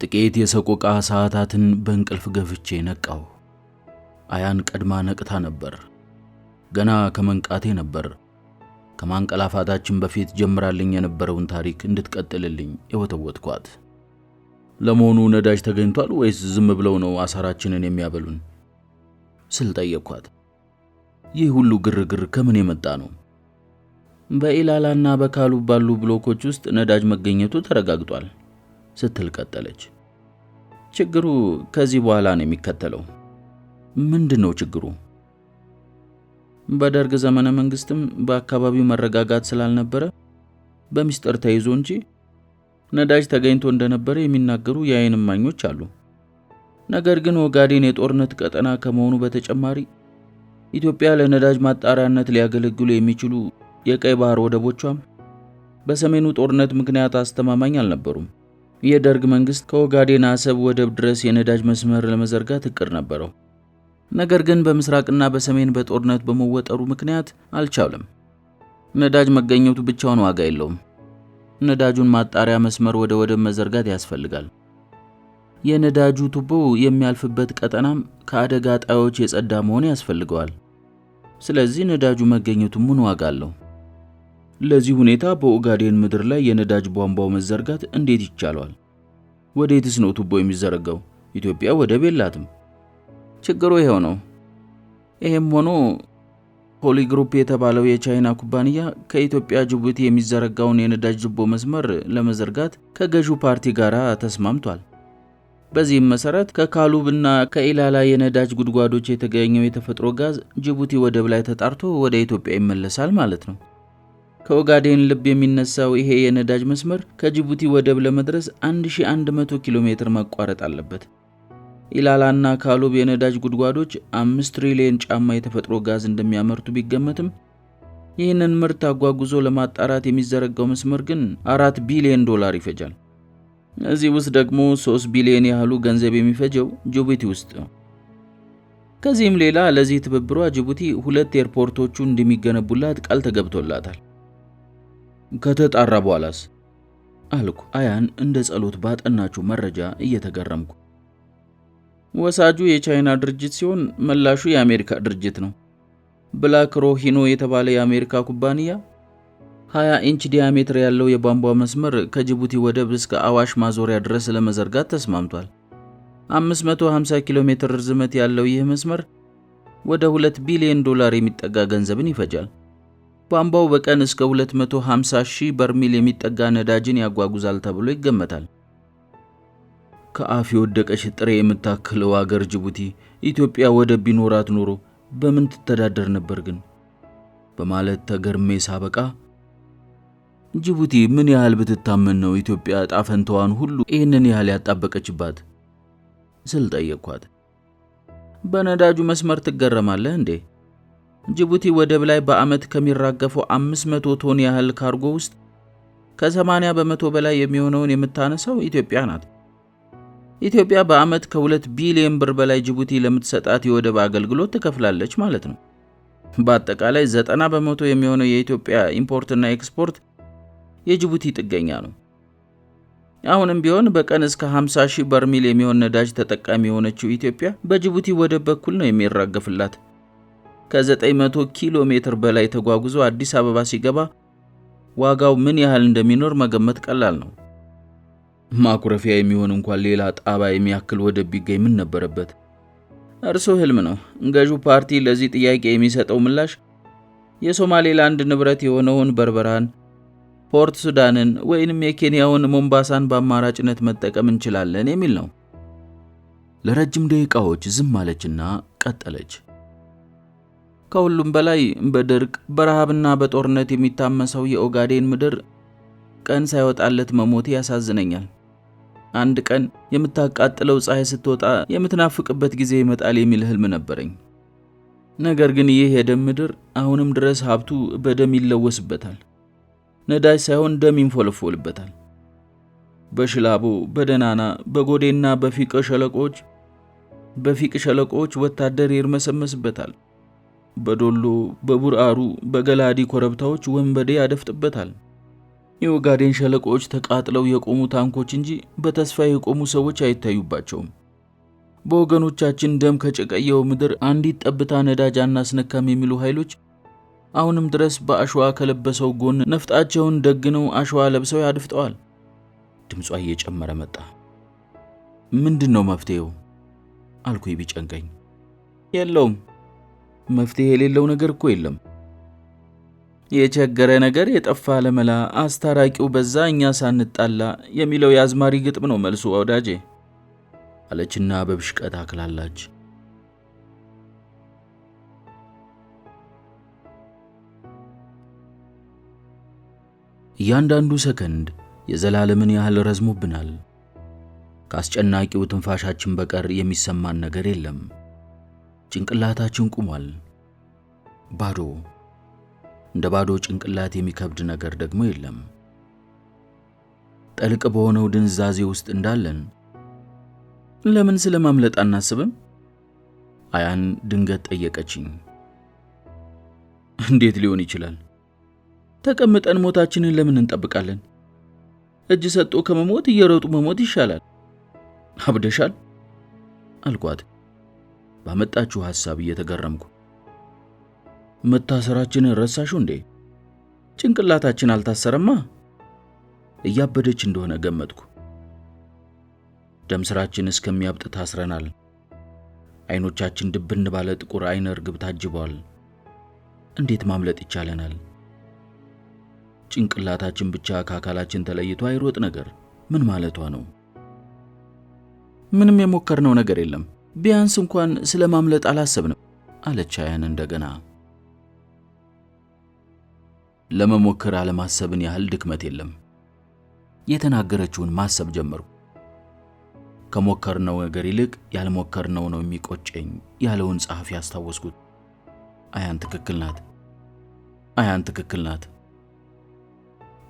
ጥቂት የሰቆቃ ሰዓታትን በእንቅልፍ ገፍቼ ነቃው። አያን ቀድማ ነቅታ ነበር። ገና ከመንቃቴ ነበር ከማንቀላፋታችን በፊት ጀምራልኝ የነበረውን ታሪክ እንድትቀጥልልኝ የወተወትኳት። ለመሆኑ ነዳጅ ተገኝቷል ወይስ ዝም ብለው ነው አሳራችንን የሚያበሉን ስል ጠየቅኳት። ይህ ሁሉ ግርግር ከምን የመጣ ነው? በኢላላና በካሉብ ባሉ ብሎኮች ውስጥ ነዳጅ መገኘቱ ተረጋግጧል ስትል ቀጠለች። ችግሩ ከዚህ በኋላ ነው የሚከተለው። ምንድነው ችግሩ? በደርግ ዘመነ መንግስትም በአካባቢው መረጋጋት ስላልነበረ በሚስጥር ተይዞ እንጂ ነዳጅ ተገኝቶ እንደነበረ የሚናገሩ የዓይን እማኞች አሉ። ነገር ግን ኦጋዴን የጦርነት ቀጠና ከመሆኑ በተጨማሪ ኢትዮጵያ ለነዳጅ ማጣሪያነት ሊያገለግሉ የሚችሉ የቀይ ባህር ወደቦቿም በሰሜኑ ጦርነት ምክንያት አስተማማኝ አልነበሩም። የደርግ መንግስት ከኦጋዴን አሰብ ወደብ ድረስ የነዳጅ መስመር ለመዘርጋት እቅድ ነበረው። ነገር ግን በምስራቅና በሰሜን በጦርነት በመወጠሩ ምክንያት አልቻለም። ነዳጅ መገኘቱ ብቻውን ዋጋ የለውም። ነዳጁን ማጣሪያ መስመር ወደ ወደብ መዘርጋት ያስፈልጋል። የነዳጁ ቱቦ የሚያልፍበት ቀጠናም ከአደጋ ጣዮች የጸዳ መሆን ያስፈልገዋል። ስለዚህ ነዳጁ መገኘቱ ምን ዋጋ አለው? ለዚህ ሁኔታ በኦጋዴን ምድር ላይ የነዳጅ ቧንቧው መዘርጋት እንዴት ይቻላል? ወዴትስ ነው ቱቦ የሚዘረጋው? ኢትዮጵያ ወደብ የላትም። ችግሩ ይሄው ነው። ይሄም ሆኖ ፖሊ ግሩፕ የተባለው የቻይና ኩባንያ ከኢትዮጵያ ጅቡቲ የሚዘረጋውን የነዳጅ ቱቦ መስመር ለመዘርጋት ከገዢው ፓርቲ ጋር ተስማምቷል። በዚህም መሰረት ከካሉብና ከኢላላ የነዳጅ ጉድጓዶች የተገኘው የተፈጥሮ ጋዝ ጅቡቲ ወደብ ላይ ተጣርቶ ወደ ኢትዮጵያ ይመለሳል ማለት ነው። ከኦጋዴን ልብ የሚነሳው ይሄ የነዳጅ መስመር ከጅቡቲ ወደብ ለመድረስ 1100 ኪሎ ሜትር መቋረጥ አለበት። ኢላላና ካሉብ የነዳጅ ጉድጓዶች 5 ትሪሊየን ጫማ የተፈጥሮ ጋዝ እንደሚያመርቱ ቢገመትም ይህንን ምርት አጓጉዞ ለማጣራት የሚዘረጋው መስመር ግን $4 ቢሊዮን ይፈጃል። እዚህ ውስጥ ደግሞ 3 ቢሊዮን ያህሉ ገንዘብ የሚፈጀው ጅቡቲ ውስጥ ነው። ከዚህም ሌላ ለዚህ ትብብሯ ጅቡቲ 2 ኤርፖርቶቹ እንደሚገነቡላት ቃል ተገብቶላታል። ከተጣራ በኋላስ አልኩ አያን እንደ ጸሎት ባጠናችሁ መረጃ እየተገረምኩ። ወሳጁ የቻይና ድርጅት ሲሆን መላሹ የአሜሪካ ድርጅት ነው። ብላክ ሮሂኖ የተባለ የአሜሪካ ኩባንያ 20 ኢንች ዲያሜትር ያለው የቧንቧ መስመር ከጅቡቲ ወደብ እስከ አዋሽ ማዞሪያ ድረስ ለመዘርጋት ተስማምቷል። 550 ኪሎ ሜትር ርዝመት ያለው ይህ መስመር ወደ $2 ቢሊዮን የሚጠጋ ገንዘብን ይፈጃል። ቧንቧው በቀን እስከ 250 ሺህ በርሜል የሚጠጋ ነዳጅን ያጓጉዛል ተብሎ ይገመታል። ከአፍ የወደቀች ጥሬ የምታክለው አገር ጅቡቲ ኢትዮጵያ ወደብ ቢኖራት ኖሮ በምን ትተዳደር ነበር ግን በማለት ተገርሜ ሳበቃ ጅቡቲ ምን ያህል ብትታመን ነው ኢትዮጵያ ጣፈንተዋን ሁሉ ይህንን ያህል ያጣበቀችባት ስል ጠየቅኳት። በነዳጁ መስመር ትገረማለህ እንዴ? ጅቡቲ ወደብ ላይ በአመት ከሚራገፈው 500 ቶን ያህል ካርጎ ውስጥ ከ80 በመቶ በላይ የሚሆነውን የምታነሳው ኢትዮጵያ ናት። ኢትዮጵያ በአመት ከ2 ቢሊዮን ብር በላይ ጅቡቲ ለምትሰጣት የወደብ አገልግሎት ትከፍላለች ማለት ነው። በአጠቃላይ 90 በመቶ የሚሆነው የኢትዮጵያ ኢምፖርትና ኤክስፖርት የጅቡቲ ጥገኛ ነው። አሁንም ቢሆን በቀን እስከ 50 ሺህ በርሜል የሚሆን ነዳጅ ተጠቃሚ የሆነችው ኢትዮጵያ በጅቡቲ ወደብ በኩል ነው የሚራገፍላት። ከ900 ኪሎ ሜትር በላይ ተጓጉዞ አዲስ አበባ ሲገባ ዋጋው ምን ያህል እንደሚኖር መገመት ቀላል ነው። ማኩረፊያ የሚሆን እንኳን ሌላ ጣባ የሚያክል ወደብ ቢገኝ ምን ነበረበት? እርሱ ህልም ነው። ገዢው ፓርቲ ለዚህ ጥያቄ የሚሰጠው ምላሽ የሶማሌላንድ ንብረት የሆነውን በርበራን፣ ፖርት ሱዳንን ወይንም የኬንያውን ሞምባሳን በአማራጭነት መጠቀም እንችላለን የሚል ነው። ለረጅም ደቂቃዎች ዝም አለችና ቀጠለች። ከሁሉም በላይ በድርቅ በረሃብና በጦርነት የሚታመሰው የኦጋዴን ምድር ቀን ሳይወጣለት መሞት ያሳዝነኛል። አንድ ቀን የምታቃጥለው ፀሐይ ስትወጣ የምትናፍቅበት ጊዜ ይመጣል የሚል ህልም ነበረኝ። ነገር ግን ይህ የደም ምድር አሁንም ድረስ ሀብቱ በደም ይለወስበታል። ነዳጅ ሳይሆን ደም ይንፎለፎልበታል። በሽላቦ፣ በደናና፣ በጎዴና በፊቅ ሸለቆች ወታደር ይርመሰመስበታል። በዶሎ፣ በቡርአሩ፣ በገላዲ ኮረብታዎች ወንበዴ ያደፍጥበታል። የኦጋዴን ሸለቆዎች ተቃጥለው የቆሙ ታንኮች እንጂ በተስፋ የቆሙ ሰዎች አይታዩባቸውም። በወገኖቻችን ደም ከጨቀየው ምድር አንዲት ጠብታ ነዳጅ አናስነካም የሚሉ ኃይሎች አሁንም ድረስ በአሸዋ ከለበሰው ጎን ነፍጣቸውን ደግነው አሸዋ ለብሰው ያድፍጠዋል። ድምጿ እየጨመረ መጣ። ምንድነው መፍትሄው አልኩኝ ቢጨንቀኝ። የለውም፣ መፍትሄ የሌለው ነገር እኮ የለም። የቸገረ ነገር የጠፋ ለመላ አስታራቂው በዛ እኛ ሳንጣላ የሚለው የአዝማሪ ግጥም ነው መልሱ ወዳጄ አለችና በብሽቀት አክላላች። እያንዳንዱ ሰከንድ የዘላለምን ያህል ረዝሞብናል። ካስጨናቂው ትንፋሻችን በቀር የሚሰማን ነገር የለም። ጭንቅላታችን ቁሟል። ባዶ። እንደ ባዶ ጭንቅላት የሚከብድ ነገር ደግሞ የለም። ጠልቅ በሆነው ድንዛዜ ውስጥ እንዳለን ለምን ስለማምለጥ አናስብም? አያን ድንገት ጠየቀችኝ። እንዴት ሊሆን ይችላል? ተቀምጠን ሞታችንን ለምን እንጠብቃለን? እጅ ሰጥቶ ከመሞት እየሮጡ መሞት ይሻላል። አብደሻል አልኳት ባመጣችሁ ሐሳብ እየተገረምኩ። መታሰራችንን ረሳሹ እንዴ? ጭንቅላታችን አልታሰረማ። እያበደች እንደሆነ ገመትኩ። ደም ስራችን እስከሚያብጥ ታስረናል። አይኖቻችን ድብን ባለ ጥቁር አይነ ርግብ ታጅበዋል። እንዴት ማምለጥ ይቻለናል? ጭንቅላታችን ብቻ ከአካላችን ተለይቶ አይሮጥ ነገር ምን ማለቷ ነው? ምንም የሞከርነው ነገር የለም። ቢያንስ እንኳን ስለማምለጥ አላሰብንም አለች አያን እንደገና። ለመሞከር አለማሰብን ያህል ድክመት የለም። የተናገረችውን ማሰብ ጀመርኩ። ከሞከርነው ነገር ይልቅ ያልሞከርነው ነው የሚቆጨኝ ያለውን ጸሐፊ ያስታወስኩት። አያን ትክክል ናት።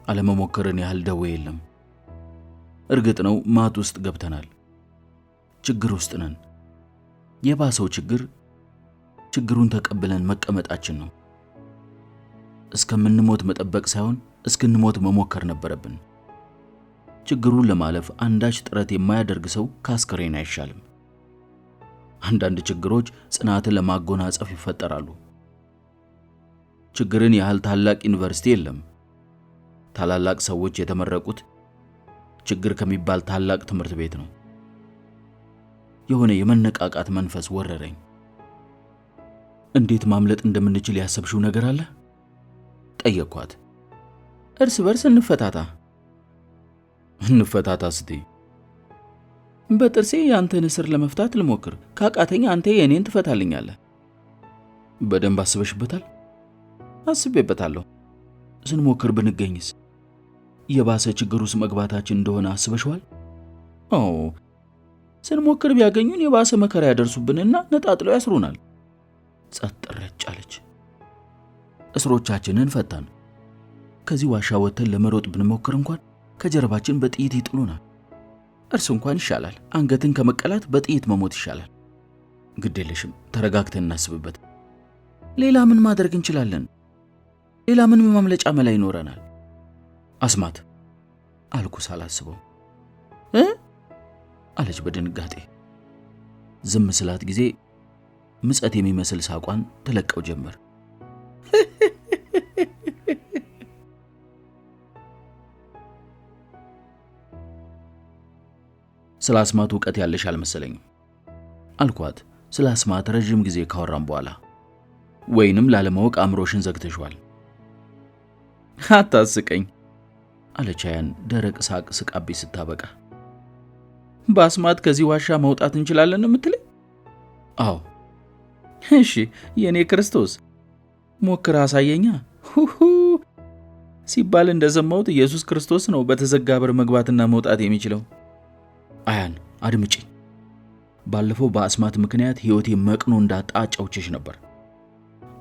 አለመሞከርን ያህል ደዌ የለም። እርግጥ ነው ማጥ ውስጥ ገብተናል። ችግር ውስጥ ነን። የባሰው ችግሩን ተቀብለን መቀመጣችን ነው። እስከምንሞት መጠበቅ ሳይሆን እስክንሞት መሞከር ነበረብን። ችግሩን ለማለፍ አንዳች ጥረት የማያደርግ ሰው ከአስከሬን አይሻልም። አንዳንድ ችግሮች ጽናትን ለማጎናጸፍ ይፈጠራሉ። ችግርን ያህል ታላቅ ዩኒቨርሲቲ የለም። ታላላቅ ሰዎች የተመረቁት ችግር ከሚባል ታላቅ ትምህርት ቤት ነው። የሆነ የመነቃቃት መንፈስ ወረረኝ። እንዴት ማምለጥ እንደምንችል ያሰብሽው ነገር አለ? ጠየቅኳት። እርስ በርስ እንፈታታ ስትይ በጥርሴ ያንተን እስር ለመፍታት ልሞክር፣ ካቃተኛ አንተ የኔን ትፈታልኛለህ። በደንብ አስበሽበታል? አስቤበታለሁ። ስንሞክር ብንገኝስ? የባሰ ችግር ውስጥ መግባታችን እንደሆነ አስበሽዋል? ስንሞክር ቢያገኙን የባሰ መከራ ያደርሱብንና ነጣጥለው ያስሩናል። ጸጥ ረጭ አለች። እስሮቻችንን ፈታን። ከዚህ ዋሻ ወጥተን ለመሮጥ ብንሞክር እንኳን ከጀርባችን በጥይት ይጥሉናል። እርስ እንኳን ይሻላል። አንገትን ከመቀላት በጥይት መሞት ይሻላል። ግዴለሽም፣ ተረጋግተን እናስብበት። ሌላ ምን ማድረግ እንችላለን? ሌላ ምን ማምለጫ መላ ይኖረናል? አስማት አልኩ ሳላስበው። አለች በድንጋጤ። ዝም ስላት ጊዜ ምጸት የሚመስል ሳቋን ተለቀው ጀመር። ስለ አስማት ዕውቀት ያለሽ አልመሰለኝም አልኳት። ስለ አስማት ረጅም ጊዜ ካወራን በኋላ። ወይንም ላለማወቅ አእምሮሽን ዘግተሽዋል። አታስቀኝ አለች አያን ደረቅ ሳቅ ስቃቤ ስታበቃ። በአስማት ከዚህ ዋሻ መውጣት እንችላለን የምትለኝ? አዎ። እሺ የኔ ክርስቶስ ሞክራ አሳየኛ ሲባል እንደሰማሁት ኢየሱስ ክርስቶስ ነው በተዘጋ በር መግባትና መውጣት የሚችለው። አያን አድምጪ። ባለፈው በአስማት ምክንያት ህይወቴ መቅኖ እንዳጣ አጫውቼሽ ነበር።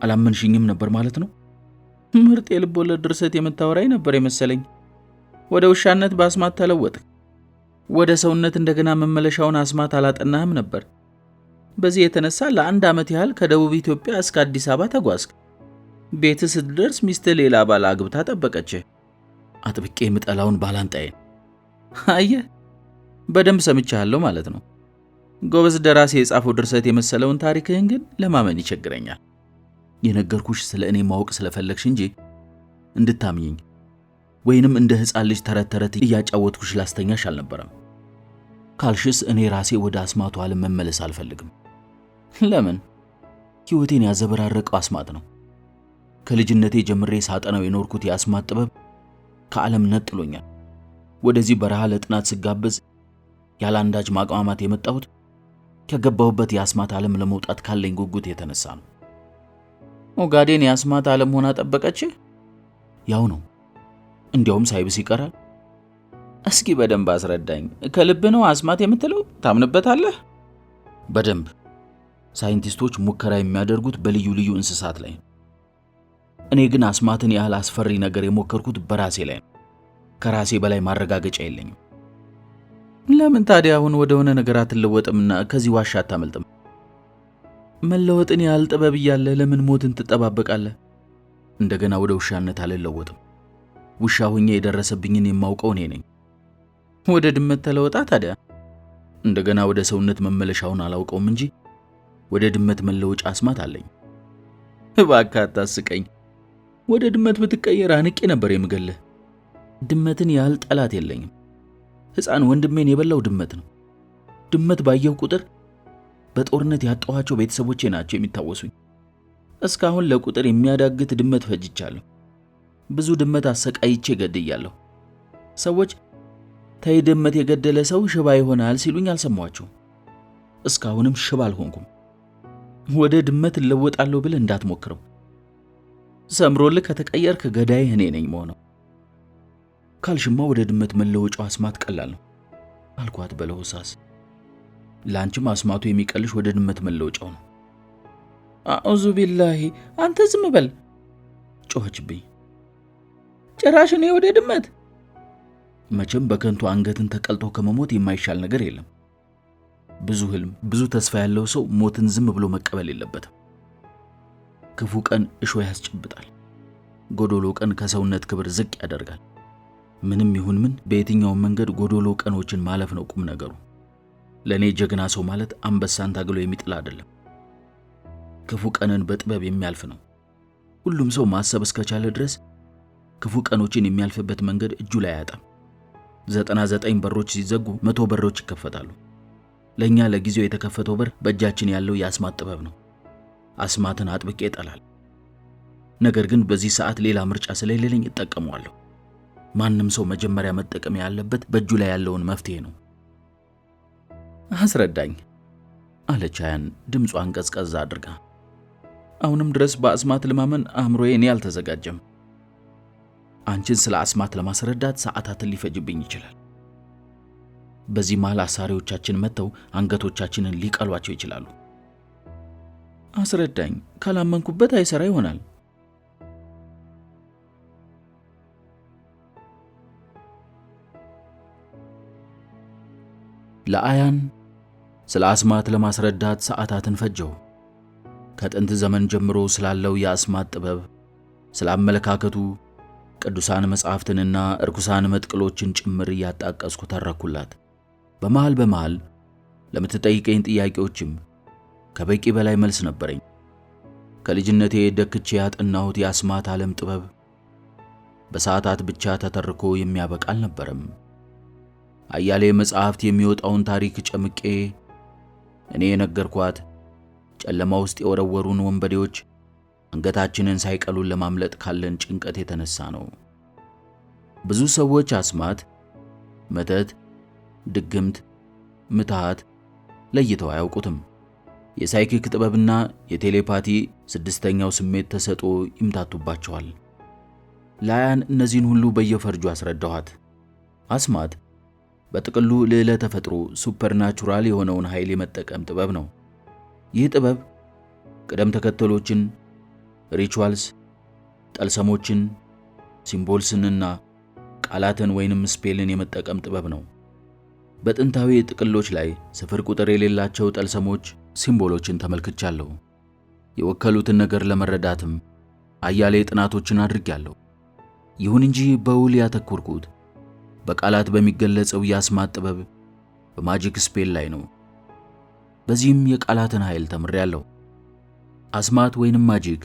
አላመንሽኝም ነበር ማለት ነው። ምርጥ የልብ ወለድ ድርሰት የምታወራኝ ነበር የመሰለኝ። ወደ ውሻነት በአስማት ተለወጥ። ወደ ሰውነት እንደገና መመለሻውን አስማት አላጠናህም ነበር። በዚህ የተነሳ ለአንድ ዓመት ያህል ከደቡብ ኢትዮጵያ እስከ አዲስ አበባ ተጓዝክ። ቤት ስትደርስ ሚስት ሌላ ባል አግብታ ጠበቀች። አጥብቄ የምጠላውን ባላንጣዬን። አየህ፣ በደንብ ሰምቻለሁ ማለት ነው። ጎበዝ ደራሲ የጻፈው ድርሰት የመሰለውን ታሪክህን ግን ለማመን ይቸግረኛል። የነገርኩሽ ስለ እኔ ማወቅ ስለፈለግሽ እንጂ እንድታምኚኝ ወይንም እንደ ሕፃን ልጅ ተረት ተረት እያጫወትኩሽ ላስተኛሽ አልነበረም። ካልሽስ እኔ ራሴ ወደ አስማቱ ዓለም መመለስ አልፈልግም። ለምን? ሕይወቴን ያዘበራረቀው አስማት ነው። ከልጅነቴ ጀምሬ ሳጠናው የኖርኩት የአስማት ጥበብ ከዓለም ነጥሎኛል። ወደዚህ በረሃ ለጥናት ስጋበዝ ያለ አንዳች ማቅማማት የመጣሁት ከገባሁበት የአስማት ዓለም ለመውጣት ካለኝ ጉጉት የተነሳ ነው። ኦጋዴን የአስማት ዓለም ሆና ጠበቀች? ያው ነው። እንዲያውም ሳይብስ ይቀራል። እስኪ በደንብ አስረዳኝ። ከልብ ነው አስማት የምትለው? ታምንበታለህ? በደንብ። ሳይንቲስቶች ሙከራ የሚያደርጉት በልዩ ልዩ እንስሳት ላይ ነው። እኔ ግን አስማትን ያህል አስፈሪ ነገር የሞከርኩት በራሴ ላይ ነው። ከራሴ በላይ ማረጋገጫ የለኝም። ለምን ታዲያ አሁን ወደ ሆነ ነገር አትለወጥምና ከዚህ ዋሻ አታመልጥም? መለወጥን ያህል ጥበብ እያለ ለምን ሞትን ትጠባበቃለህ? እንደገና ወደ ውሻነት አልለወጥም። ውሻ ሆኜ የደረሰብኝን የማውቀው እኔ ነኝ። ወደ ድመት ተለወጣ ታዲያ። እንደገና ወደ ሰውነት መመለሻውን አላውቀውም እንጂ ወደ ድመት መለወጫ አስማት አለኝ። እባክህ አታስቀኝ። ወደ ድመት ብትቀየር አንቄ ነበር የምገልህ። ድመትን ያህል ጠላት የለኝም። ሕፃን ወንድሜን የበላው ድመት ነው። ድመት ባየሁ ቁጥር በጦርነት ያጣኋቸው ቤተሰቦቼ ናቸው የሚታወሱኝ። እስካሁን ለቁጥር የሚያዳግት ድመት ፈጅቻለሁ። ብዙ ድመት አሰቃይቼ ገድያለሁ። ሰዎች ተይ ድመት የገደለ ሰው ሽባ ይሆናል ሲሉኝ አልሰማኋቸውም። እስካሁንም ሽባ አልሆንኩም። ወደ ድመት እለወጣለሁ ብለህ እንዳትሞክረው። ሰምሮልህ ከተቀየርክ ገዳይ እኔ ነኝ መሆነው። ካልሽማ ወደ ድመት መለወጫው አስማት ቀላል ነው አልኳት በለሆሳስ። ላንቺም አስማቱ የሚቀልሽ ወደ ድመት መለወጫው ነው። አዑዙ ቢላሂ፣ አንተ ዝም በል ጮኸችብኝ። ጭራሽ እኔ ወደ ድመት? መቼም በከንቱ አንገትን ተቀልጦ ከመሞት የማይሻል ነገር የለም። ብዙ ህልም፣ ብዙ ተስፋ ያለው ሰው ሞትን ዝም ብሎ መቀበል የለበትም። ክፉ ቀን እሾህ ያስጨብጣል። ጎዶሎ ቀን ከሰውነት ክብር ዝቅ ያደርጋል። ምንም ይሁን ምን በየትኛውም መንገድ ጎዶሎ ቀኖችን ማለፍ ነው ቁም ነገሩ። ለኔ ጀግና ሰው ማለት አንበሳን ታግሎ የሚጥል አይደለም፣ ክፉ ቀንን በጥበብ የሚያልፍ ነው። ሁሉም ሰው ማሰብ እስከቻለ ድረስ ክፉ ቀኖችን የሚያልፍበት መንገድ እጁ ላይ አያጣም። 99 በሮች ሲዘጉ 100 በሮች ይከፈታሉ። ለኛ ለጊዜው የተከፈተው በር በእጃችን ያለው የአስማት ጥበብ ነው። አስማትን አጥብቄ እጠላለሁ። ነገር ግን በዚህ ሰዓት ሌላ ምርጫ ስለሌለኝ እጠቀመዋለሁ። ማንም ሰው መጀመሪያ መጠቀም ያለበት በእጁ ላይ ያለውን መፍትሄ ነው። አስረዳኝ አለች አያን ድምጿን ቀዝቀዝ አድርጋ። አሁንም ድረስ በአስማት ለማመን አእምሮዬ እኔ አልተዘጋጀም። አንቺን ስለ አስማት ለማስረዳት ሰዓታትን ሊፈጅብኝ ይችላል። በዚህ መሃል አሳሪዎቻችን መጥተው አንገቶቻችንን ሊቀሏቸው ይችላሉ። አስረዳኝ። ካላመንኩበት አይሰራ ይሆናል። ለአያን ስለ አስማት ለማስረዳት ሰዓታትን ፈጀው። ከጥንት ዘመን ጀምሮ ስላለው የአስማት ጥበብ፣ ስለ አመለካከቱ ቅዱሳን መጻሕፍትንና እርኩሳን መጥቅሎችን ጭምር እያጣቀስኩ ተረኩላት። በመሃል ለምትጠይቀኝ ጥያቄዎችም ከበቂ በላይ መልስ ነበረኝ። ከልጅነቴ ደክቼ ያጠናሁት የአስማት ዓለም ጥበብ በሰዓታት ብቻ ተተርኮ የሚያበቃ አልነበረም። አያሌ መጻሕፍት የሚወጣውን ታሪክ ጨምቄ እኔ የነገርኳት ጨለማ ውስጥ የወረወሩን ወንበዴዎች አንገታችንን ሳይቀሉን ለማምለጥ ካለን ጭንቀት የተነሳ ነው። ብዙ ሰዎች አስማት፣ መተት፣ ድግምት፣ ምትሃት ለይተው አያውቁትም። የሳይኪክ ጥበብና የቴሌፓቲ ስድስተኛው ስሜት ተሰጥኦ ይምታቱባቸዋል። ለአያን እነዚህን ሁሉ በየፈርጁ አስረዳኋት። አስማት በጥቅሉ ልዕለ ተፈጥሮ ሱፐርናቹራል የሆነውን ኃይል የመጠቀም ጥበብ ነው። ይህ ጥበብ ቅደም ተከተሎችን፣ ሪቹዋልስ፣ ጠልሰሞችን፣ ሲምቦልስንና ቃላትን ወይንም ስፔልን የመጠቀም ጥበብ ነው። በጥንታዊ ጥቅሎች ላይ ስፍር ቁጥር የሌላቸው ጠልሰሞች፣ ሲምቦሎችን ተመልክቻለሁ። የወከሉትን ነገር ለመረዳትም አያሌ ጥናቶችን አድርጌያለሁ። ይሁን እንጂ በውል ያተኮርኩት በቃላት በሚገለጸው የአስማት ጥበብ በማጂክ ስፔል ላይ ነው። በዚህም የቃላትን ኃይል ተምሬያለሁ። አስማት ወይንም ማጂክ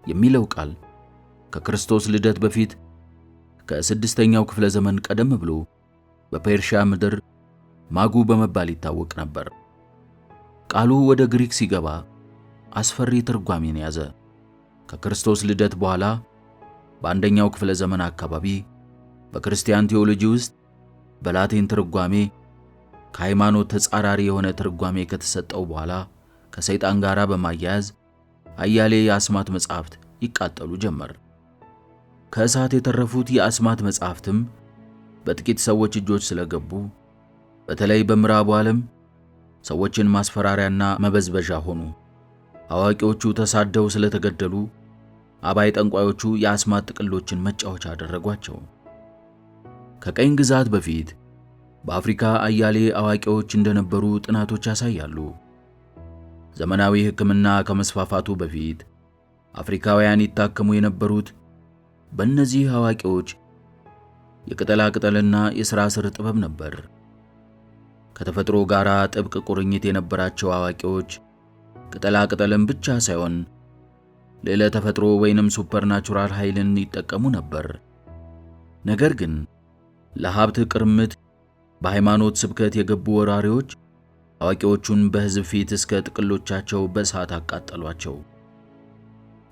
የሚለው ቃል ከክርስቶስ ልደት በፊት ከ6ኛው ክፍለ ዘመን ቀደም ብሎ በፔርሺያ ምድር ማጉ በመባል ይታወቅ ነበር። ቃሉ ወደ ግሪክ ሲገባ አስፈሪ ትርጓሜን ያዘ። ከክርስቶስ ልደት በኋላ በአንደኛው ክፍለ ዘመን አካባቢ በክርስቲያን ቴዎሎጂ ውስጥ በላቲን ትርጓሜ ከሃይማኖት ተጻራሪ የሆነ ትርጓሜ ከተሰጠው በኋላ ከሰይጣን ጋር በማያያዝ አያሌ የአስማት መጻሕፍት ይቃጠሉ ጀመር። ከእሳት የተረፉት የአስማት መጻሕፍትም በጥቂት ሰዎች እጆች ስለገቡ በተለይ በምዕራቡ ዓለም ሰዎችን ማስፈራሪያና መበዝበዣ ሆኑ። አዋቂዎቹ ተሳደው ስለተገደሉ አባይ ጠንቋዮቹ የአስማት ጥቅሎችን መጫወቻ አደረጓቸው። ከቀኝ ግዛት በፊት በአፍሪካ አያሌ አዋቂዎች እንደነበሩ ጥናቶች ያሳያሉ። ዘመናዊ ሕክምና ከመስፋፋቱ በፊት አፍሪካውያን ይታከሙ የነበሩት በእነዚህ አዋቂዎች የቅጠላ ቅጠልና የሥራ ስር ጥበብ ነበር። ከተፈጥሮ ጋር ጥብቅ ቁርኝት የነበራቸው አዋቂዎች ቅጠላ ቅጠልን ብቻ ሳይሆን ሌላ ተፈጥሮ ወይንም ሱፐርናቹራል ኃይልን ይጠቀሙ ነበር። ነገር ግን ለሀብት ቅርምት በሃይማኖት ስብከት የገቡ ወራሪዎች አዋቂዎቹን በሕዝብ ፊት እስከ ጥቅሎቻቸው በእሳት አቃጠሏቸው።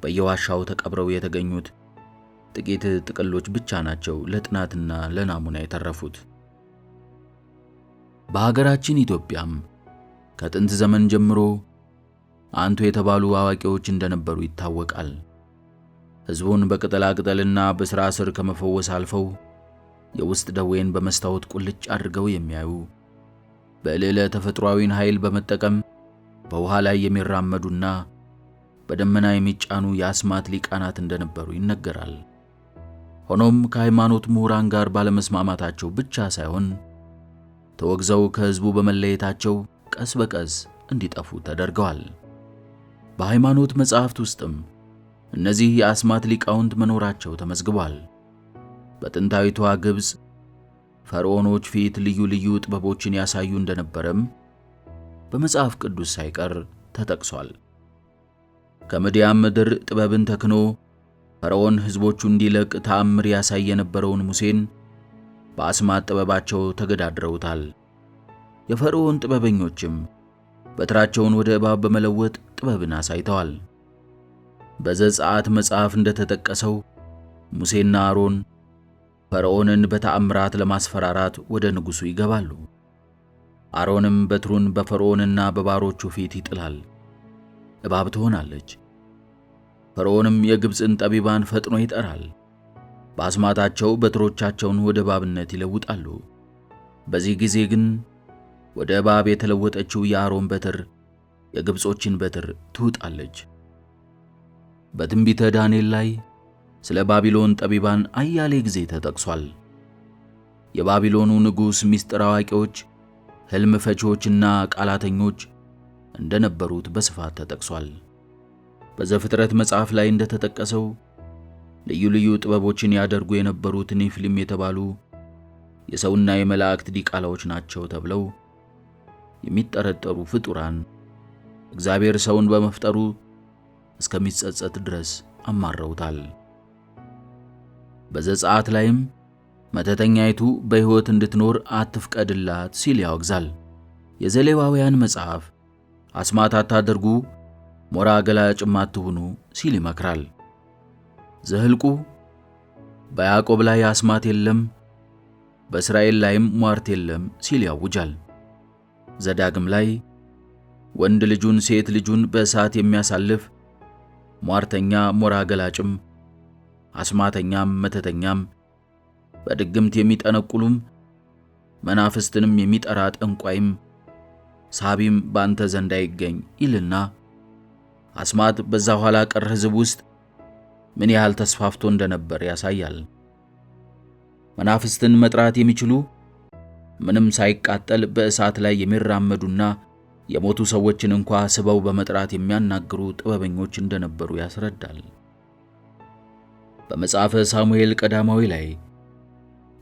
በየዋሻው ተቀብረው የተገኙት ጥቂት ጥቅሎች ብቻ ናቸው ለጥናትና ለናሙና የተረፉት። በሀገራችን ኢትዮጵያም ከጥንት ዘመን ጀምሮ አንቱ የተባሉ አዋቂዎች እንደነበሩ ይታወቃል። ሕዝቡን በቅጠላ ቅጠልና በሥራ ስር ከመፈወስ አልፈው የውስጥ ደዌን በመስታወት ቁልጭ አድርገው የሚያዩ በልዕለ ተፈጥሯዊን ኃይል በመጠቀም በውሃ ላይ የሚራመዱና በደመና የሚጫኑ የአስማት ሊቃናት እንደነበሩ ይነገራል። ሆኖም ከሃይማኖት ምሁራን ጋር ባለመስማማታቸው ብቻ ሳይሆን ተወግዘው ከሕዝቡ በመለየታቸው ቀስ በቀስ እንዲጠፉ ተደርገዋል። በሃይማኖት መጻሕፍት ውስጥም እነዚህ የአስማት ሊቃውንት መኖራቸው ተመዝግቧል። በጥንታዊቷ ግብፅ ፈርዖኖች ፊት ልዩ ልዩ ጥበቦችን ያሳዩ እንደነበረም በመጽሐፍ ቅዱስ ሳይቀር ተጠቅሷል። ከምድያም ምድር ጥበብን ተክኖ ፈርዖን ሕዝቦቹ እንዲለቅ ተአምር ያሳይ የነበረውን ሙሴን በአስማት ጥበባቸው ተገዳድረውታል። የፈርዖን ጥበበኞችም በትራቸውን ወደ እባብ በመለወጥ ጥበብን አሳይተዋል። በዘጸአት መጽሐፍ እንደተጠቀሰው ሙሴና አሮን ፈርዖንን በተአምራት ለማስፈራራት ወደ ንጉሡ ይገባሉ። አሮንም በትሩን በፈርዖንና በባሮቹ ፊት ይጥላል፣ እባብ ትሆናለች። ፈርዖንም የግብፅን ጠቢባን ፈጥኖ ይጠራል። በአስማታቸው በትሮቻቸውን ወደ እባብነት ይለውጣሉ። በዚህ ጊዜ ግን ወደ እባብ የተለወጠችው የአሮን በትር የግብጾችን በትር ትውጣለች። በትንቢተ ዳንኤል ላይ ስለ ባቢሎን ጠቢባን አያሌ ጊዜ ተጠቅሷል። የባቢሎኑ ንጉሥ ምስጢር አዋቂዎች፣ ሕልም ፈቺዎችና ቃላተኞች እንደነበሩት በስፋት ተጠቅሷል። በዘፍጥረት መጽሐፍ ላይ እንደተጠቀሰው ልዩ ልዩ ጥበቦችን ያደርጉ የነበሩት ኔፊሊም የተባሉ የሰውና የመላእክት ዲቃላዎች ናቸው ተብለው የሚጠረጠሩ ፍጡራን እግዚአብሔር ሰውን በመፍጠሩ እስከሚጸጸት ድረስ አማረውታል። በዘጸአት ላይም መተተኛይቱ በሕይወት እንድትኖር አትፍቀድላት ሲል ያወግዛል። የዘሌዋውያን መጽሐፍ አስማት አታደርጉ፣ ሞራ ገላጭም አትሁኑ ሲል ይመክራል። ዘኍልቍ በያዕቆብ ላይ አስማት የለም፣ በእስራኤል ላይም ሟርት የለም ሲል ያውጃል። ዘዳግም ላይ ወንድ ልጁን ሴት ልጁን በእሳት የሚያሳልፍ ሟርተኛ፣ ሞራ ገላጭም፣ አስማተኛም፣ መተተኛም፣ በድግምት የሚጠነቁሉም፣ መናፍስትንም የሚጠራ ጠንቋይም፣ ሳቢም ባንተ ዘንድ አይገኝ ይልና አስማት በዛ ኋላ ቀር ሕዝብ ውስጥ ምን ያህል ተስፋፍቶ እንደነበር ያሳያል። መናፍስትን መጥራት የሚችሉ ምንም ሳይቃጠል በእሳት ላይ የሚራመዱና የሞቱ ሰዎችን እንኳ ስበው በመጥራት የሚያናግሩ ጥበበኞች እንደነበሩ ያስረዳል። በመጽሐፈ ሳሙኤል ቀዳማዊ ላይ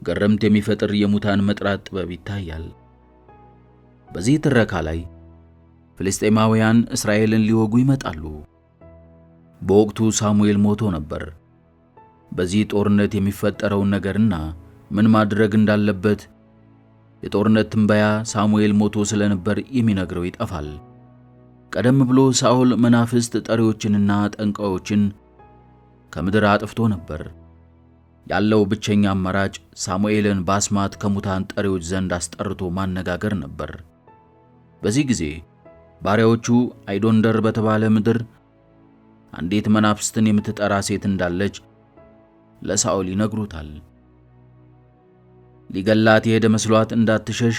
ግርምት የሚፈጥር የሙታን መጥራት ጥበብ ይታያል። በዚህ ትረካ ላይ ፍልስጤማውያን እስራኤልን ሊወጉ ይመጣሉ። በወቅቱ ሳሙኤል ሞቶ ነበር። በዚህ ጦርነት የሚፈጠረውን ነገርና ምን ማድረግ እንዳለበት የጦርነት ትንበያ ሳሙኤል ሞቶ ስለነበር የሚነግረው ይጠፋል። ቀደም ብሎ ሳኦል መናፍስት ጠሪዎችንና ጠንቋዮችን ከምድር አጥፍቶ ነበር። ያለው ብቸኛ አማራጭ ሳሙኤልን በአስማት ከሙታን ጠሪዎች ዘንድ አስጠርቶ ማነጋገር ነበር። በዚህ ጊዜ ባሪያዎቹ አይዶንደር በተባለ ምድር አንዲት መናፍስትን የምትጠራ ሴት እንዳለች ለሳኦል ይነግሩታል። ሊገላት የሄደ መስሏት እንዳትሸሽ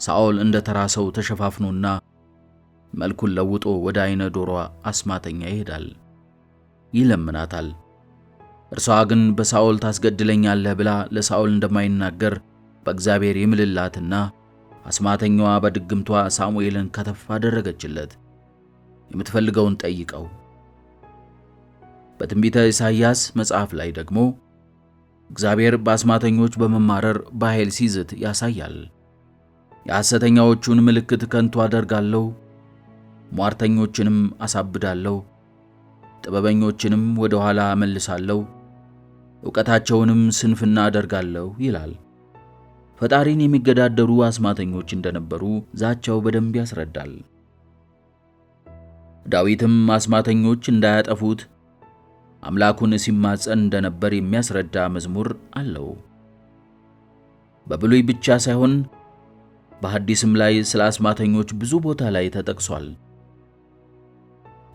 ሳኦል እንደ ተራ ሰው ተሸፋፍኖና መልኩን ለውጦ ወደ አይነ ዶሯ አስማተኛ ይሄዳል፣ ይለምናታል። እርሷ ግን በሳኦል ታስገድለኛለህ ብላ ለሳኦል እንደማይናገር በእግዚአብሔር ይምልላትና አስማተኛዋ በድግምቷ ሳሙኤልን ከተፍ አደረገችለት። የምትፈልገውን ጠይቀው። በትንቢተ ኢሳይያስ መጽሐፍ ላይ ደግሞ እግዚአብሔር በአስማተኞች በመማረር በኃይል ሲዝት ያሳያል። የሐሰተኛዎቹን ምልክት ከንቱ አደርጋለሁ፣ ሟርተኞችንም አሳብዳለሁ፣ ጥበበኞችንም ወደ ኋላ እመልሳለሁ፣ ዕውቀታቸውንም ስንፍና አደርጋለሁ ይላል። ፈጣሪን የሚገዳደሩ አስማተኞች እንደነበሩ ዛቻው በደንብ ያስረዳል። ዳዊትም አስማተኞች እንዳያጠፉት አምላኩን ሲማጸን እንደነበር የሚያስረዳ መዝሙር አለው። በብሉይ ብቻ ሳይሆን በሐዲስም ላይ ስለ አስማተኞች ብዙ ቦታ ላይ ተጠቅሷል።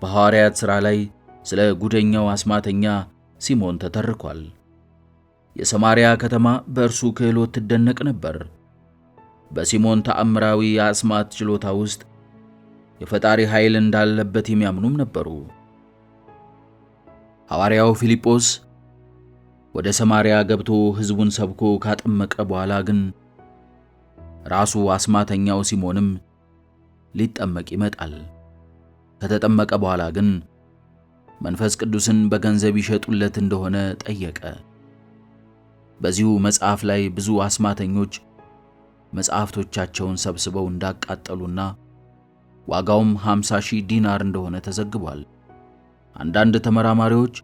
በሐዋርያት ሥራ ላይ ስለ ጉደኛው አስማተኛ ሲሞን ተተርኳል። የሰማርያ ከተማ በእርሱ ክህሎት ትደነቅ ነበር። በሲሞን ተአምራዊ የአስማት ችሎታ ውስጥ የፈጣሪ ኃይል እንዳለበት የሚያምኑም ነበሩ። ሐዋርያው ፊልጶስ ወደ ሰማርያ ገብቶ ሕዝቡን ሰብኮ ካጠመቀ በኋላ ግን ራሱ አስማተኛው ሲሞንም ሊጠመቅ ይመጣል። ከተጠመቀ በኋላ ግን መንፈስ ቅዱስን በገንዘብ ይሸጡለት እንደሆነ ጠየቀ። በዚሁ መጽሐፍ ላይ ብዙ አስማተኞች መጽሐፍቶቻቸውን ሰብስበው እንዳቃጠሉና ዋጋውም 50,000 ዲናር እንደሆነ ተዘግቧል። አንዳንድ ተመራማሪዎች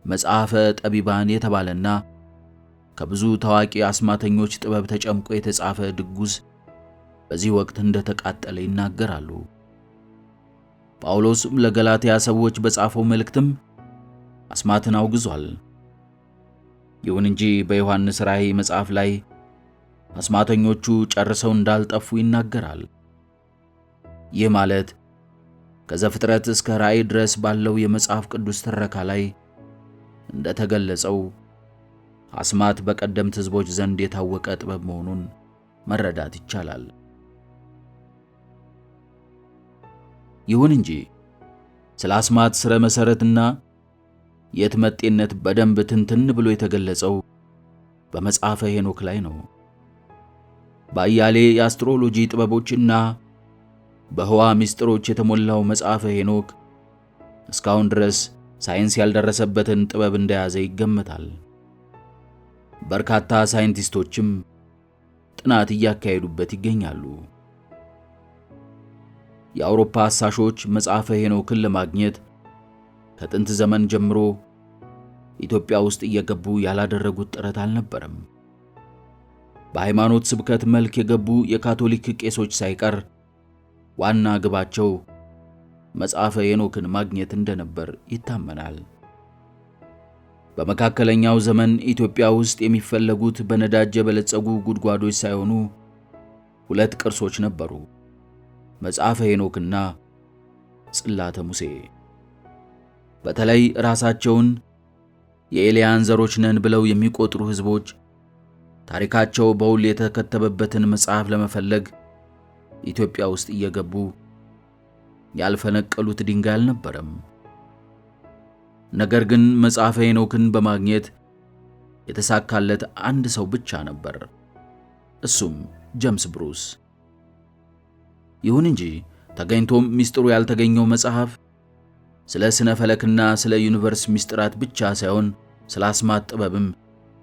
መጽሐፈ ጠቢባን የተባለና ከብዙ ታዋቂ አስማተኞች ጥበብ ተጨምቆ የተጻፈ ድጉስ በዚህ ወቅት እንደተቃጠለ ይናገራሉ። ጳውሎስ ለገላትያ ሰዎች በጻፈው መልእክትም አስማትን አውግዟል። ይሁን እንጂ በዮሐንስ ራእይ መጽሐፍ ላይ አስማተኞቹ ጨርሰው እንዳልጠፉ ይናገራል። ይህ ማለት ከዘፍጥረት እስከ ራእይ ድረስ ባለው የመጽሐፍ ቅዱስ ትረካ ላይ እንደተገለጸው አስማት በቀደምት ሕዝቦች ዘንድ የታወቀ ጥበብ መሆኑን መረዳት ይቻላል። ይሁን እንጂ ስለ አስማት ሥረ መሠረትና የትመጤነት በደንብ ትንትን ብሎ የተገለጸው በመጽሐፈ ሄኖክ ላይ ነው። በአያሌ የአስትሮሎጂ ጥበቦችና በህዋ ምስጢሮች የተሞላው መጽሐፈ ሄኖክ እስካሁን ድረስ ሳይንስ ያልደረሰበትን ጥበብ እንደያዘ ይገመታል። በርካታ ሳይንቲስቶችም ጥናት እያካሄዱበት ይገኛሉ። የአውሮፓ አሳሾች መጽሐፈ ሄኖክን ለማግኘት ከጥንት ዘመን ጀምሮ ኢትዮጵያ ውስጥ እየገቡ ያላደረጉት ጥረት አልነበረም። በሃይማኖት ስብከት መልክ የገቡ የካቶሊክ ቄሶች ሳይቀር ዋና ግባቸው መጽሐፈ ሄኖክን ማግኘት እንደነበር ይታመናል። በመካከለኛው ዘመን ኢትዮጵያ ውስጥ የሚፈለጉት በነዳጅ የበለጸጉ ጉድጓዶች ሳይሆኑ ሁለት ቅርሶች ነበሩ፣ መጽሐፈ ሄኖክና ጽላተ ሙሴ። በተለይ ራሳቸውን የኤልያን ዘሮች ነን ብለው የሚቆጥሩ ሕዝቦች ታሪካቸው በውል የተከተበበትን መጽሐፍ ለመፈለግ ኢትዮጵያ ውስጥ እየገቡ ያልፈነቀሉት ድንጋይ አልነበረም። ነገር ግን መጽሐፈ ሄኖክን በማግኘት የተሳካለት አንድ ሰው ብቻ ነበር፣ እሱም ጄምስ ብሩስ። ይሁን እንጂ ተገኝቶም ሚስጥሩ ያልተገኘው መጽሐፍ ስለ ስነ ፈለክና ስለ ዩኒቨርስ ምስጢራት ብቻ ሳይሆን ስለ አስማት ጥበብም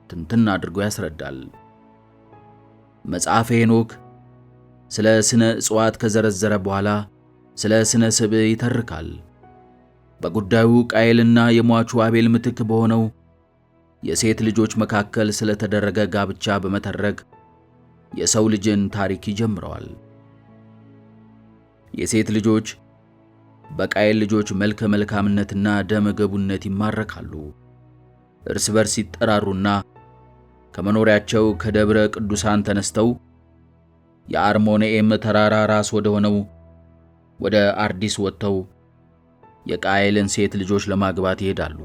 ትንትን አድርጎ ያስረዳል። መጽሐፈ ሄኖክ ስለ ስነ እጽዋት ከዘረዘረ በኋላ ስለ ስነ ስብ ይተርካል። በጉዳዩ ቃየልና የሟቹ አቤል ምትክ በሆነው የሴት ልጆች መካከል ስለተደረገ ጋብቻ በመተረክ የሰው ልጅን ታሪክ ይጀምረዋል። የሴት ልጆች በቃየል ልጆች መልከ መልካምነትና ደመ ገቡነት ይማረካሉ። እርስ በርስ ይጠራሩና ከመኖሪያቸው ከደብረ ቅዱሳን ተነስተው የአርሞንኤም ተራራ ራስ ወደ ሆነው ወደ አርዲስ ወጥተው የቃየልን ሴት ልጆች ለማግባት ይሄዳሉ።